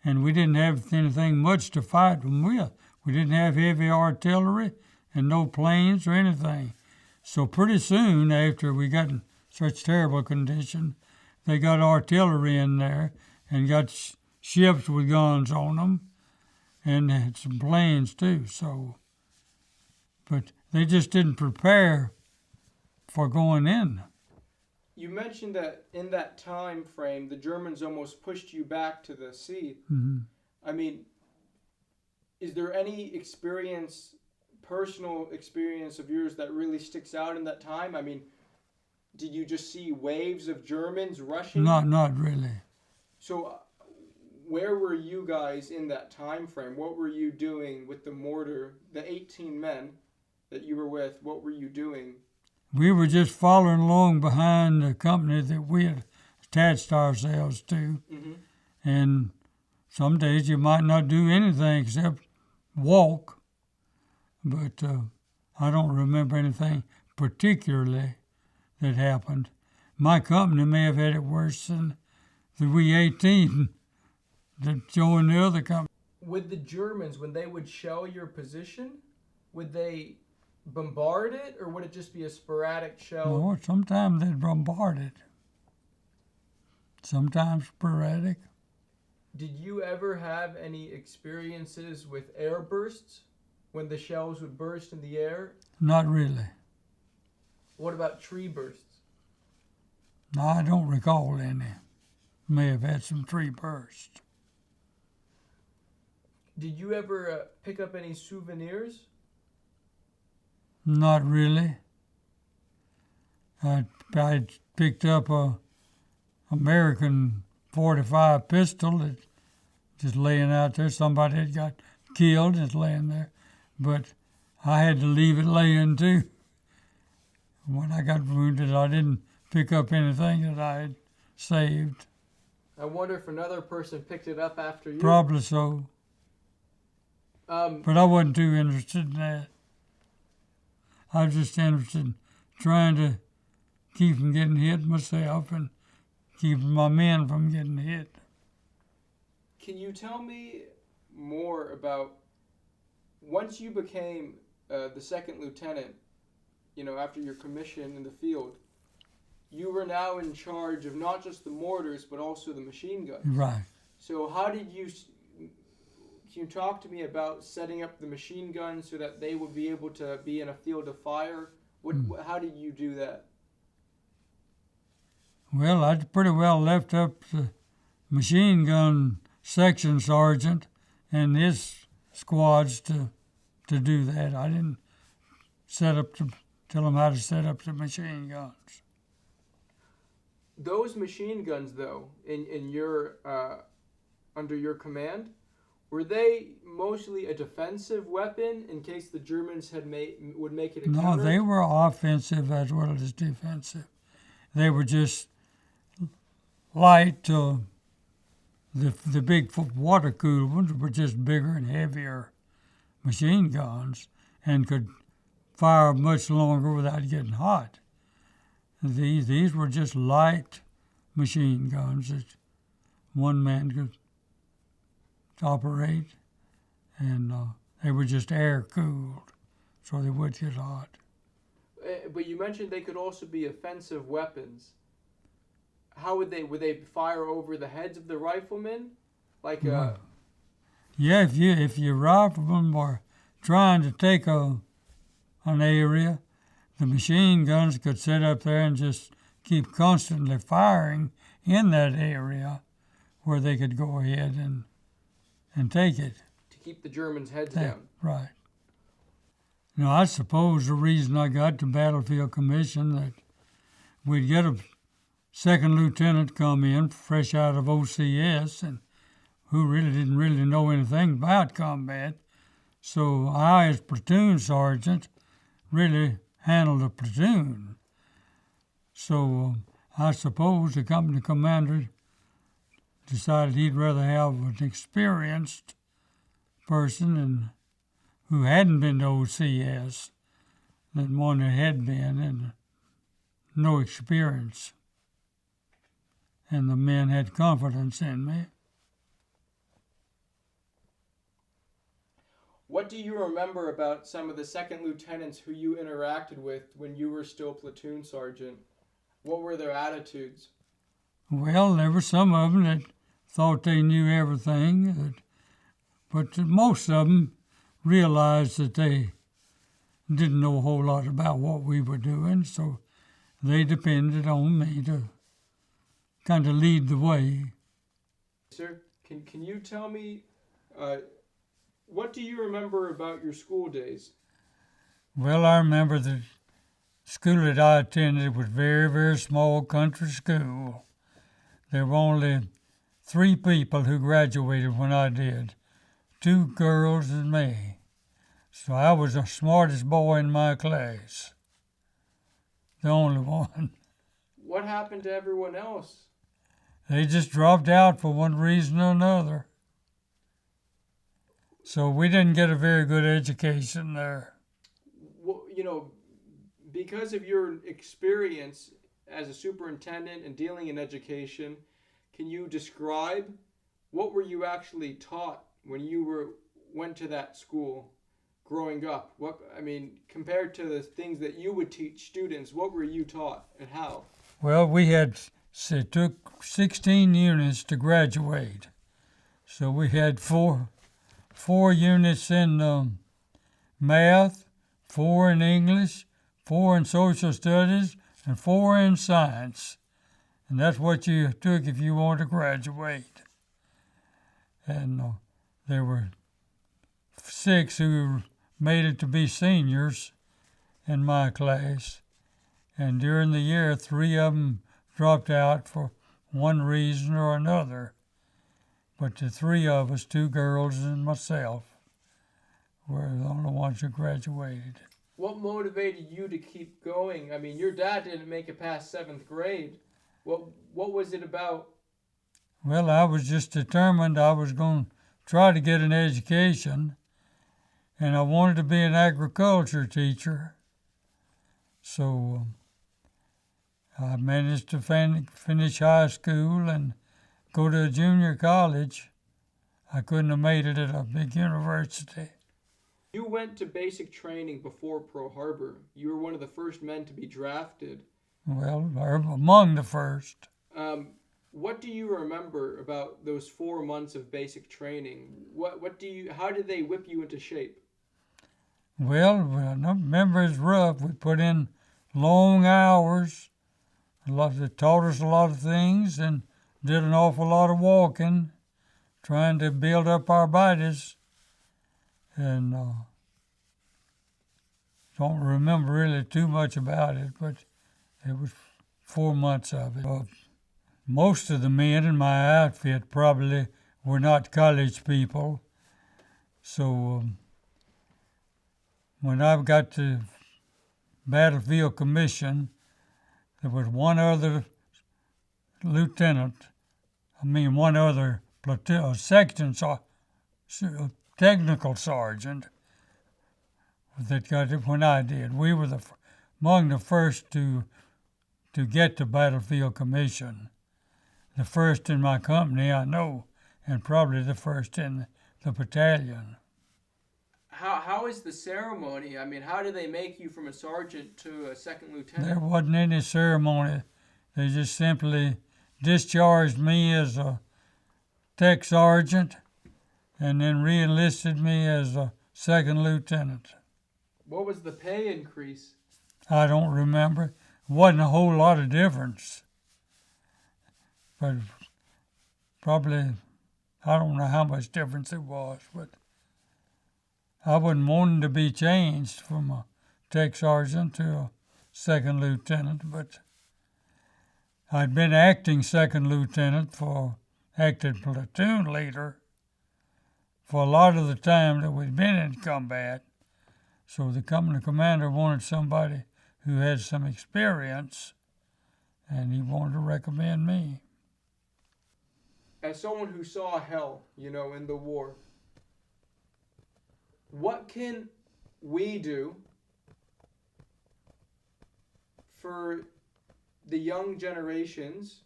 and we didn't have anything much to fight them with. We didn't have heavy artillery and no planes or anything. So pretty soon after we got in such terrible condition, they got artillery in there and got ships with guns on them and had some planes too. So, but they just didn't prepare for going in. You mentioned that in that time frame, the Germans almost pushed you back to the sea. Mm-hmm. I mean, is there any personal experience of yours that really sticks out in that time? I mean, did you just see waves of Germans rushing? Not really. So where were you guys in that time frame? What were you doing with the mortar, the 18 men that you were with? What were you doing? We were just following along behind the company that we had attached ourselves to. Mm-hmm. And some days you might not do anything except walk. But I don't remember anything particularly that happened. My company may have had it worse than the WWII that joined the other company. With the Germans, when they would shell your position, would they bombard it, or would it just be a sporadic shell? Oh, sometimes they'd bombard it. Sometimes sporadic. Did you ever have any experiences with air bursts when the shells would burst in the air? Not really. What about tree bursts? No, I don't recall any. May have had some tree bursts. Did you ever pick up any souvenirs? Not really. I picked up a American .45 pistol that just laying out there. Somebody had got killed. It's laying there, but I had to leave it laying too. When I got wounded, I didn't pick up anything that I had saved. I wonder if another person picked it up after you. Probably so. But I wasn't too interested in that. I was just interested in trying to keep from getting hit myself and keeping my men from getting hit. Can you tell me more about once you became the second lieutenant, after your commission in the field, you were now in charge of not just the mortars but also the machine guns. Right. So can you talk to me about setting up the machine guns so that they would be able to be in a field of fire? How did you do that? Well, I pretty well left up the machine gun section sergeant and his squads to do that. I didn't tell them how to set up the machine guns. Those machine guns, though, in your under your command, were they mostly a defensive weapon in case the Germans would make it a No, counter? they were offensive as well as defensive. They were just light. The big water cooled ones were just bigger and heavier machine guns and could fire much longer without getting hot. These were just light machine guns that one man could operate, and they were just air cooled, so they would get hot. But you mentioned they could also be offensive weapons. How would they fire over the heads of the riflemen? Yeah, if your riflemen were trying to take an area, the machine guns could sit up there and just keep constantly firing in that area where they could go ahead and take it. To keep the Germans' heads down. Right. Now, I suppose the reason I got the battlefield commission that we'd get a second lieutenant come in fresh out of OCS and who really didn't know anything about combat. So I, as platoon sergeant, really handled the platoon. So I suppose the company commander decided he'd rather have an experienced person who hadn't been to OCS than one that had been and no experience. And the men had confidence in me. What do you remember about some of the second lieutenants who you interacted with when you were still platoon sergeant? What were their attitudes? Well, there were some of them that thought they knew everything, but most of them realized that they didn't know a whole lot about what we were doing, so they depended on me to kind of lead the way. Sir, can you tell me, what do you remember about your school days? Well, I remember the school that I attended was very, very small country school. There were only 3 people who graduated when I did, 2 girls and me. So I was the smartest boy in my class, the only one. What happened to everyone else? They just dropped out for one reason or another. So we didn't get a very good education there. Well, because of your experience as a superintendent and dealing in education, can you describe what were you actually taught when you went to that school growing up? Compared to the things that you would teach students, what were you taught and how? Well, it took 16 units to graduate. So we had four units in math, 4 in English, 4 in social studies, and 4 in science. And that's what you took if you wanted to graduate. And there were 6 who made it to be seniors in my class. And during the year, 3 of them dropped out for one reason or another. But the 3 of us, 2 girls and myself, were the only ones who graduated. What motivated you to keep going? Your dad didn't make it past 7th grade. What was it about? Well, I was just determined I was going to try to get an education, and I wanted to be an agriculture teacher. So I managed to finish high school and go to a junior college. I couldn't have made it at a big university. You went to basic training before Pearl Harbor. You were one of the first men to be drafted. Well, among the first. What do you remember about those 4 months of basic training? How did they whip you into shape? Well, I remember it's rough. We put in long hours. They taught us a lot of things and did an awful lot of walking, trying to build up our bodies. And don't remember really too much about it, but it was 4 months of it. Most of the men in my outfit probably were not college people. So when I got to Battlefield Commission, there was one other one other platoon, section, technical sergeant that got it when I did. We were among the first to get to Battlefield Commission. The first in my company, I know, and probably the first in the battalion. How is the ceremony? I mean, how did they make you from a sergeant to a second lieutenant? There wasn't any ceremony. They just simply discharged me as a tech sergeant and then re-enlisted me as a second lieutenant. What was the pay increase? I don't remember. Wasn't a whole lot of difference. But probably, I don't know how much difference it was, but I wasn't wanting to be changed from a tech sergeant to a second lieutenant, but I'd been acting second lieutenant acted platoon leader for a lot of the time that we'd been in combat. So the company commander wanted somebody who had some experience, and he wanted to recommend me. As someone who saw hell, in the war, what can we do for the young generations?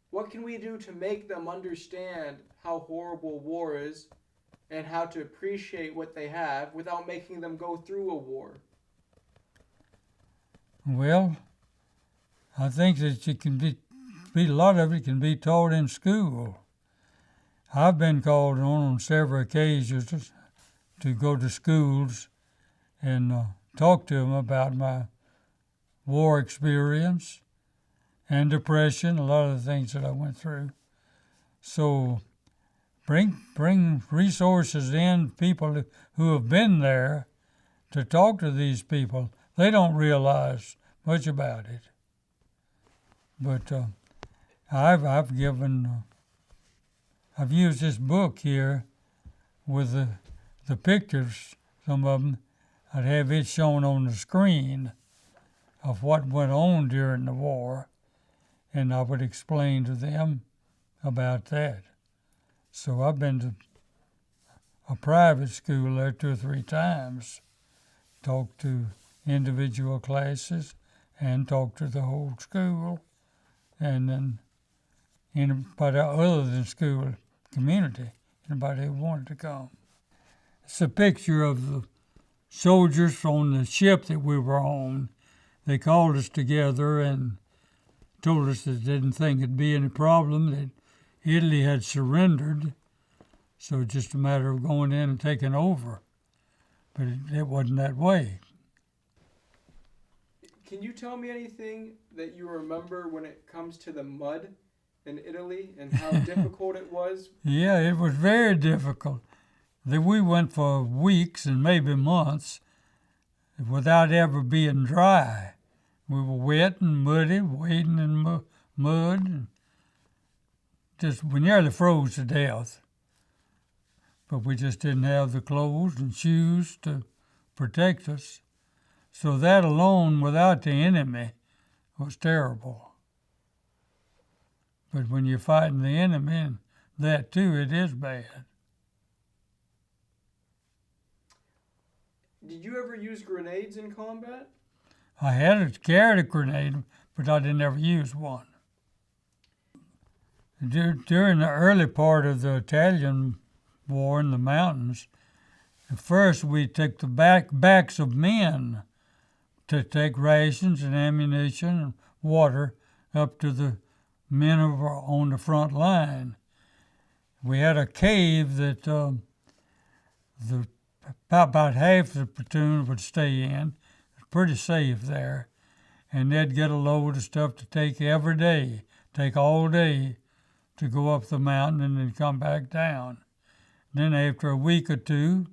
What can we do to make them understand how horrible war is and how to appreciate what they have without making them go through a war? Well, I think that it can be a lot of it can be taught in school. I've been called on several occasions to go to schools and talk to them about my war experience and depression, a lot of the things that I went through. So bring resources in, people who have been there, to talk to these people. They don't realize much about it. But I've used this book here with the pictures, some of them. I'd have it shown on the screen of what went on during the war, and I would explain to them about that. So I've been to a private school there 2 or 3 times, talked to individual classes and talked to the whole school, and then anybody other than school community, anybody who wanted to come. It's a picture of the soldiers on the ship that we were on. They called us together and told us that they didn't think it'd be any problem, that Italy had surrendered, so just a matter of going in and taking over. But it wasn't that way. Can you tell me anything that you remember when it comes to the mud in Italy and how difficult it was? Yeah, it was very difficult. We went for weeks and maybe months without ever being dry. We were wet and muddy, wading in mud, and we nearly froze to death. But we just didn't have the clothes and shoes to protect us. So that alone, without the enemy, was terrible. But when you're fighting the enemy, and that too, it is bad. Did you ever use grenades in combat? I had carried a grenade, but I didn't ever use one. During the early part of the Italian war in the mountains, at first we took the backs of men to take rations and ammunition and water up to the men who were on the front line. We had a cave that about half the platoon would stay in. It was pretty safe there. And they'd get a load of stuff to take every day, take all day to go up the mountain and then come back down. Then after a week or two,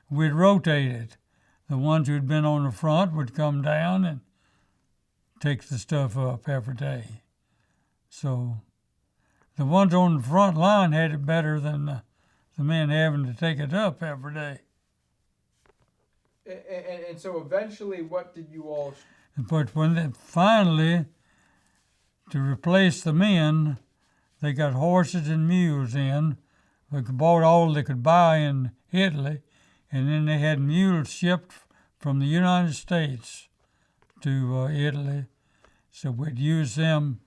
we'd rotate it. The ones who'd been on the front would come down and take the stuff up every day. So the ones on the front line had it better than the men having to take it up every day. And so eventually, what did you all... But when they finally, to replace the men, they got horses and mules in. They bought all they could buy in Italy, and then they had mules shipped from the United States to Italy. So we'd use them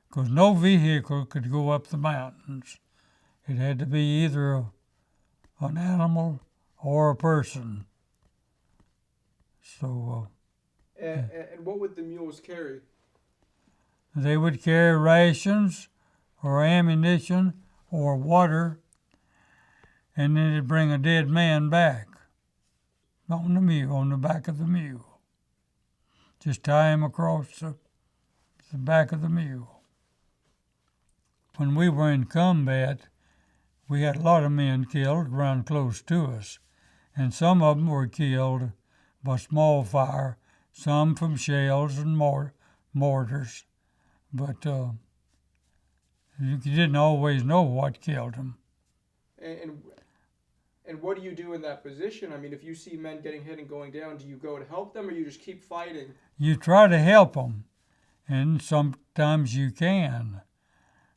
because no vehicle could go up the mountains. It had to be either an animal or a person. So. And what would the mules carry? They would carry rations or ammunition or water, and then they'd bring a dead man back on the mule, on the back of the mule. Just tie him across the back of the mule. When we were in combat, we had a lot of men killed around close to us, and some of them were killed by small fire, some from shells and mortars, but you didn't always know what killed them. And what do you do in that position? I mean, if you see men getting hit and going down, do you go to help them, or you just keep fighting? You try to help them, and sometimes you can,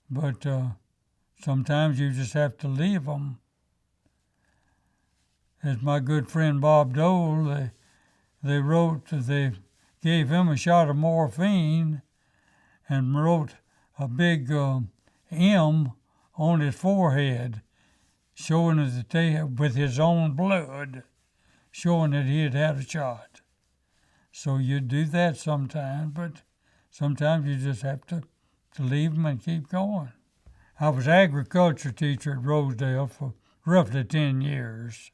but sometimes you just have to leave them. As my good friend Bob Dole, they gave him a shot of morphine and wrote a big M on his forehead, showing that they, with his own blood, showing that he had had a shot. So you do that sometimes, but sometimes you just have to leave them and keep going. I was agriculture teacher at Rosedale for roughly 10 years,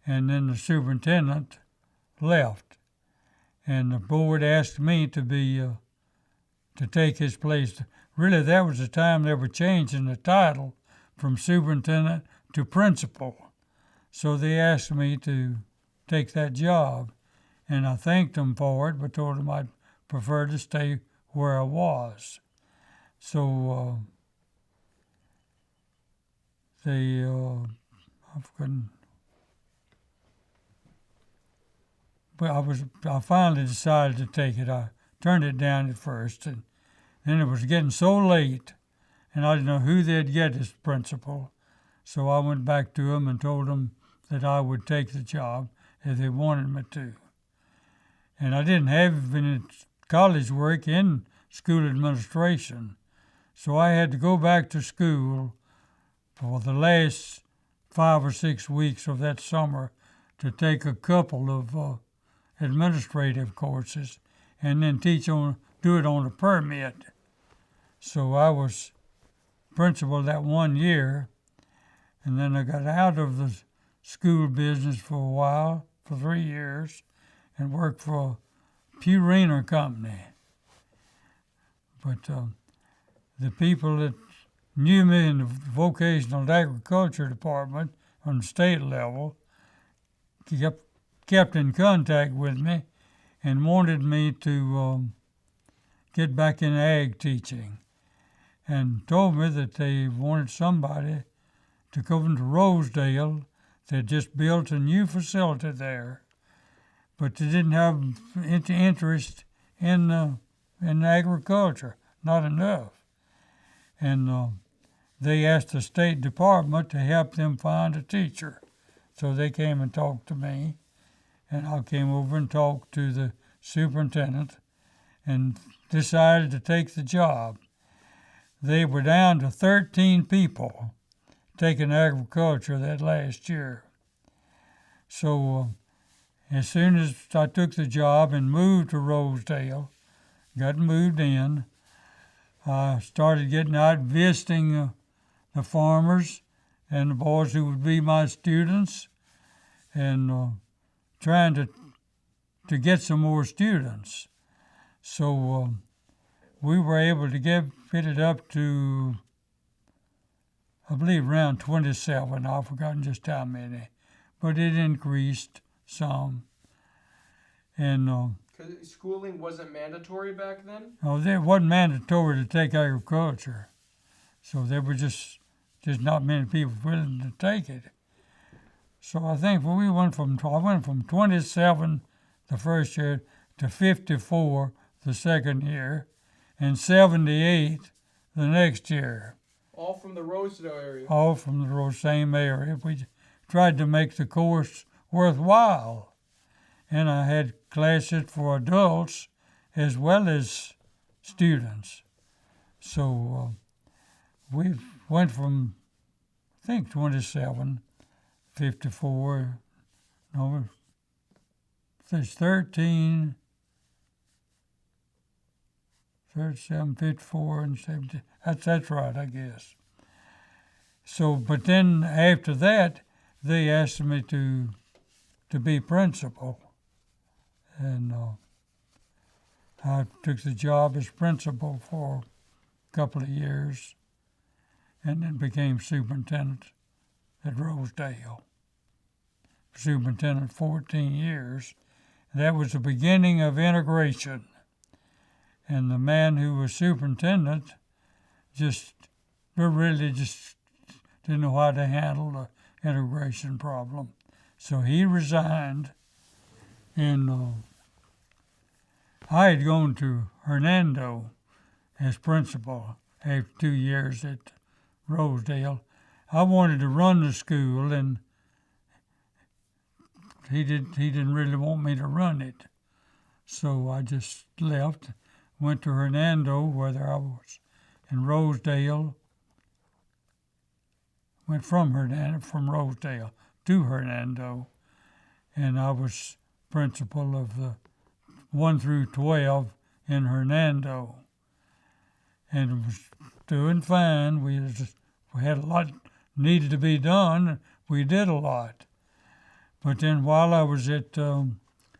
and then the superintendent left, and the board asked me to take his place. Really, that was the time they were changing the title from superintendent to principal. So they asked me to take that job, and I thanked them for it, but told them I'd prefer to stay where I was. So I finally decided to take it. I turned it down at first, and then it was getting so late, and I didn't know who they'd get as principal. So I went back to them and told them that I would take the job if they wanted me to. And I didn't have any college work in school administration, so I had to go back to school for the last 5 or 6 weeks of that summer to take a couple of administrative courses and then do it on a permit. So I was principal that 1 year, and then I got out of the school business for a while, for 3 years, and worked for a Purina company. But the people that knew me in the vocational agriculture department on the state level kept in contact with me and wanted me to get back in ag teaching, and told me that they wanted somebody to come into Rosedale. They just built a new facility there, but they didn't have interest in agriculture, not enough. and they asked the State Department to help them find a teacher. So they came and talked to me, and I came over and talked to the superintendent and decided to take the job. They were down to 13 people taking agriculture that last year. So as soon as I took the job and moved to Rosedale, got moved in, I started getting out visiting the farmers and the boys who would be my students, and trying to get some more students. So we were able to get it up to, I believe, around 27. I've forgotten just how many, but it increased some. And Because schooling wasn't mandatory back then? it wasn't mandatory to take agriculture, so there were just not many people willing to take it. So I think I went from 27 the first year to 54 the second year, and 78 the next year. All from the Rosedale area? All from the same area. We tried to make the course worthwhile. And I had classes for adults as well as students. So we went from, I think, 27, 54, no, there's 13, 37, 54, and 70. That's right, I guess. So, but then after that, they asked me to be principal. And I took the job as principal for a couple of years, and then became superintendent at Rosedale. Superintendent 14 years. That was the beginning of integration. And the man who was superintendent really just didn't know how to handle the integration problem. So he resigned, and I had gone to Hernando as principal after 2 years at Rosedale. I wanted to run the school, and he didn't really want me to run it. So I just left, went to Hernando, where I was in Rosedale. Went from Rosedale to Hernando, and I was principal of the 1 through 12 in Hernando, and it was doing fine. We had a lot needed to be done. We did a lot, but then while I was at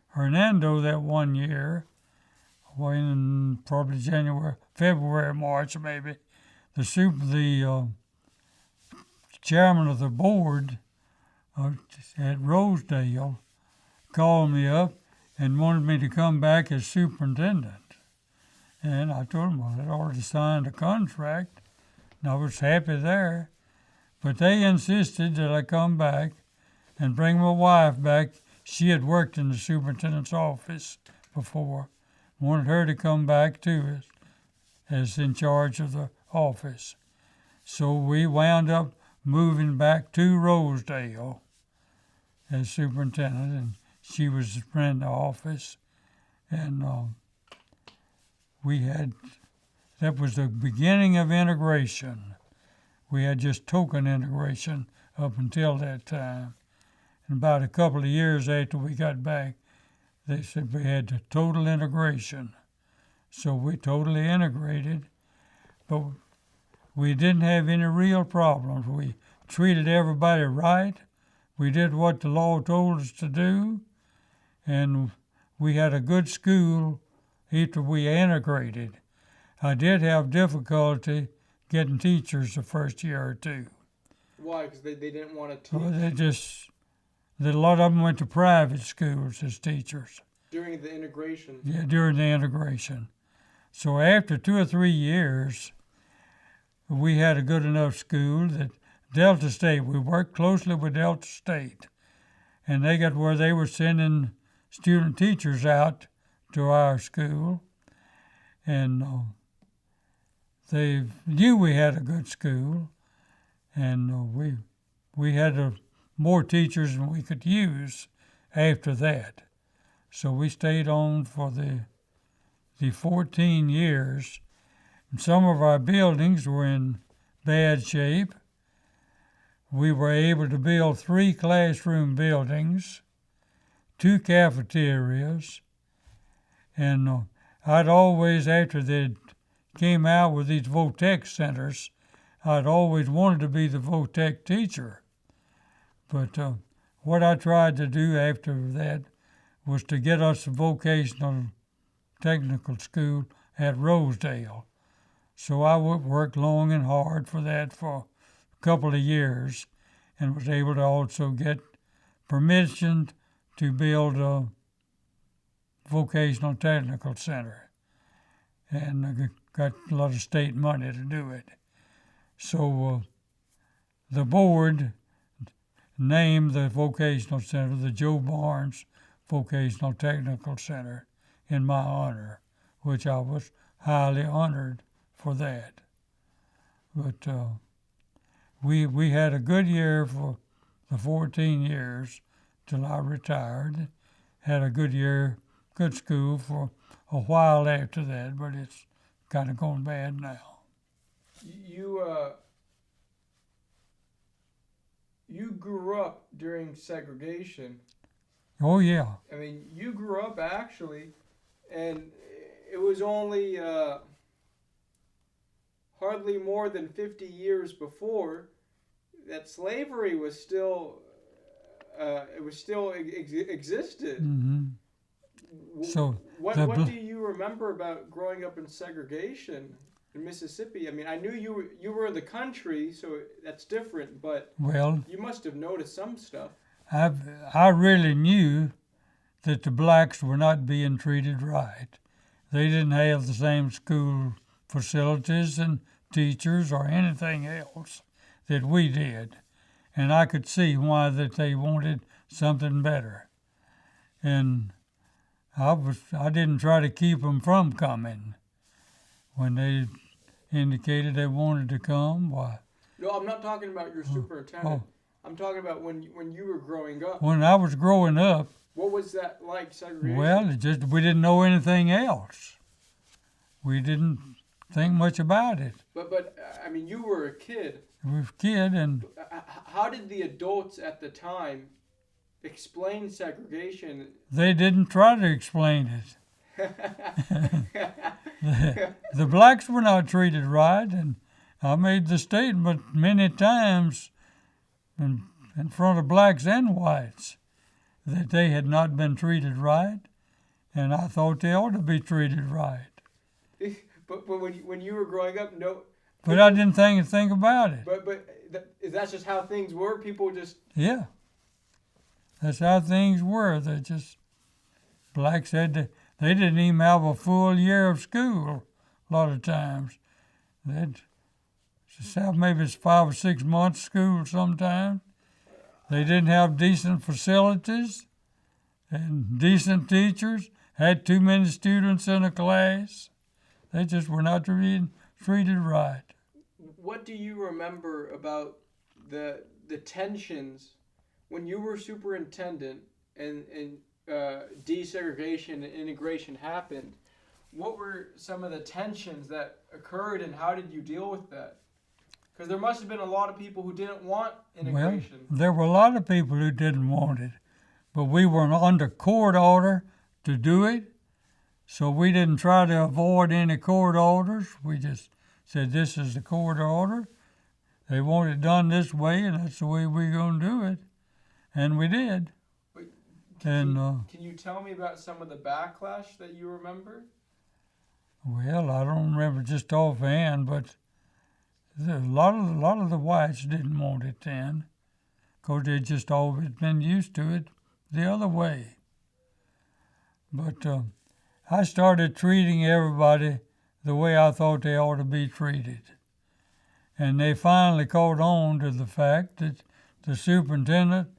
Hernando that 1 year, in probably January, February, March, maybe, the chairman of the board at Rosedale called me up and wanted me to come back as superintendent. And I told him I had already signed a contract, and I was happy there. But they insisted that I come back and bring my wife back. She had worked in the superintendent's office before. Wanted her to come back too as in charge of the office. So we wound up moving back to Rosedale as superintendent, and she was in the office, and that was the beginning of integration. We had just token integration up until that time. And about a couple of years after we got back, they said we had the total integration. So we totally integrated, but we didn't have any real problems. We treated everybody right. We did what the law told us to do, and we had a good school after we integrated. I did have difficulty getting teachers the first year or two. Why? Because they didn't want to teach? A lot of them went to private schools as teachers. During the integration? Yeah, during the integration. So after 2 or 3 years, we had a good enough school that Delta State, we worked closely with Delta State, and they got where they were sending student teachers out to our school, and they knew we had a good school, and we had more teachers than we could use after that. So we stayed on for the 14 years. And some of our buildings were in bad shape. We were able to build 3 classroom buildings, 2 cafeterias, and I'd always, after they came out with these VOTEC centers, I'd always wanted to be the VOTEC teacher. But what I tried to do after that was to get us a vocational technical school at Rosedale. So I worked long and hard for that for a couple of years and was able to also get permission to build a vocational technical center. And I got a lot of state money to do it. So the board named the vocational center the Joe Barnes Vocational Technical Center in my honor, which I was highly honored for that. But we had a good year for the 14 years till I retired. Had a good year, good school for a while after that, but it's kind of going bad now. You grew up during segregation. Oh, yeah. I mean, you grew up actually, and it was only hardly more than 50 years before that slavery was still existed. Mm-hmm. So what do you remember about growing up in segregation in Mississippi? I mean, I knew you were in the country, so that's different. But you must have noticed some stuff. I really knew that the blacks were not being treated right. They didn't have the same school facilities and teachers or anything else that we did. And I could see why that they wanted something better. And I didn't try to keep them from coming. When they indicated they wanted to come, why? No, I'm not talking about your superintendent. I'm talking about when you were growing up. When I was growing up. What was that like, segregation? Well, we didn't know anything else. We didn't think much about it. But I mean, you were a kid. I was a kid, and how did the adults at the time explain segregation? They didn't try to explain it. The blacks were not treated right, and I made the statement many times in front of blacks and whites that they had not been treated right, and I thought they ought to be treated right. But when you were growing up, no. But I didn't think about it. But that's just how things were. People just. Yeah. That's how things were. Blacks they didn't even have a full year of school a lot of times. They'd just have maybe 5 or 6 months school sometimes. They didn't have decent facilities and decent teachers, had too many students in a class. They just were not being treated right. What do you remember about the tensions when you were superintendent and desegregation and integration happened? What were some of the tensions that occurred, and how did you deal with that? Because there must have been a lot of people who didn't want integration. Well, there were a lot of people who didn't want it, but we were under court order to do it, so we didn't try to avoid any court orders. We just said, this is the court order. They want it done this way, and that's the way we're going to do it. And we did. Can you tell me about some of the backlash that you remember? Well, I don't remember just offhand, but a lot of the whites didn't want it then, because they'd just always been used to it the other way. But I started treating everybody the way I thought they ought to be treated. And they finally caught on to the fact that the superintendent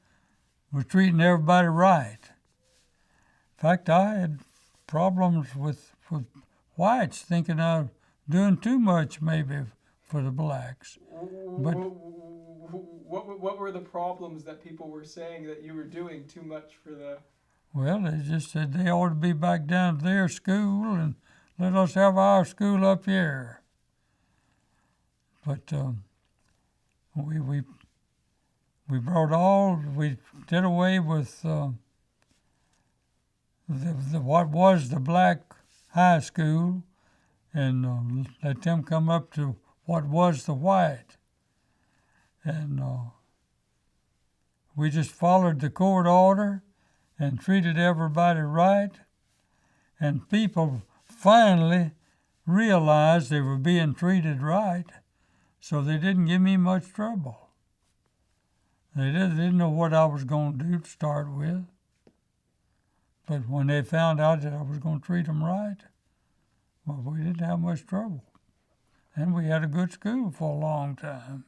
was treating everybody right. In fact, I had problems with whites thinking I doing too much maybe for the blacks. But What were the problems that people were saying that you were doing too much for the? well, they just said they ought to be back down to their school and let us have our school up here. But we did away with what was the black high school, and let them come up to what was the white. And we just followed the court order and treated everybody right. And people finally realized they were being treated right, so they didn't give me much trouble. They didn't know what I was going to do to start with. But when they found out that I was going to treat them right, well, we didn't have much trouble. And we had a good school for a long time.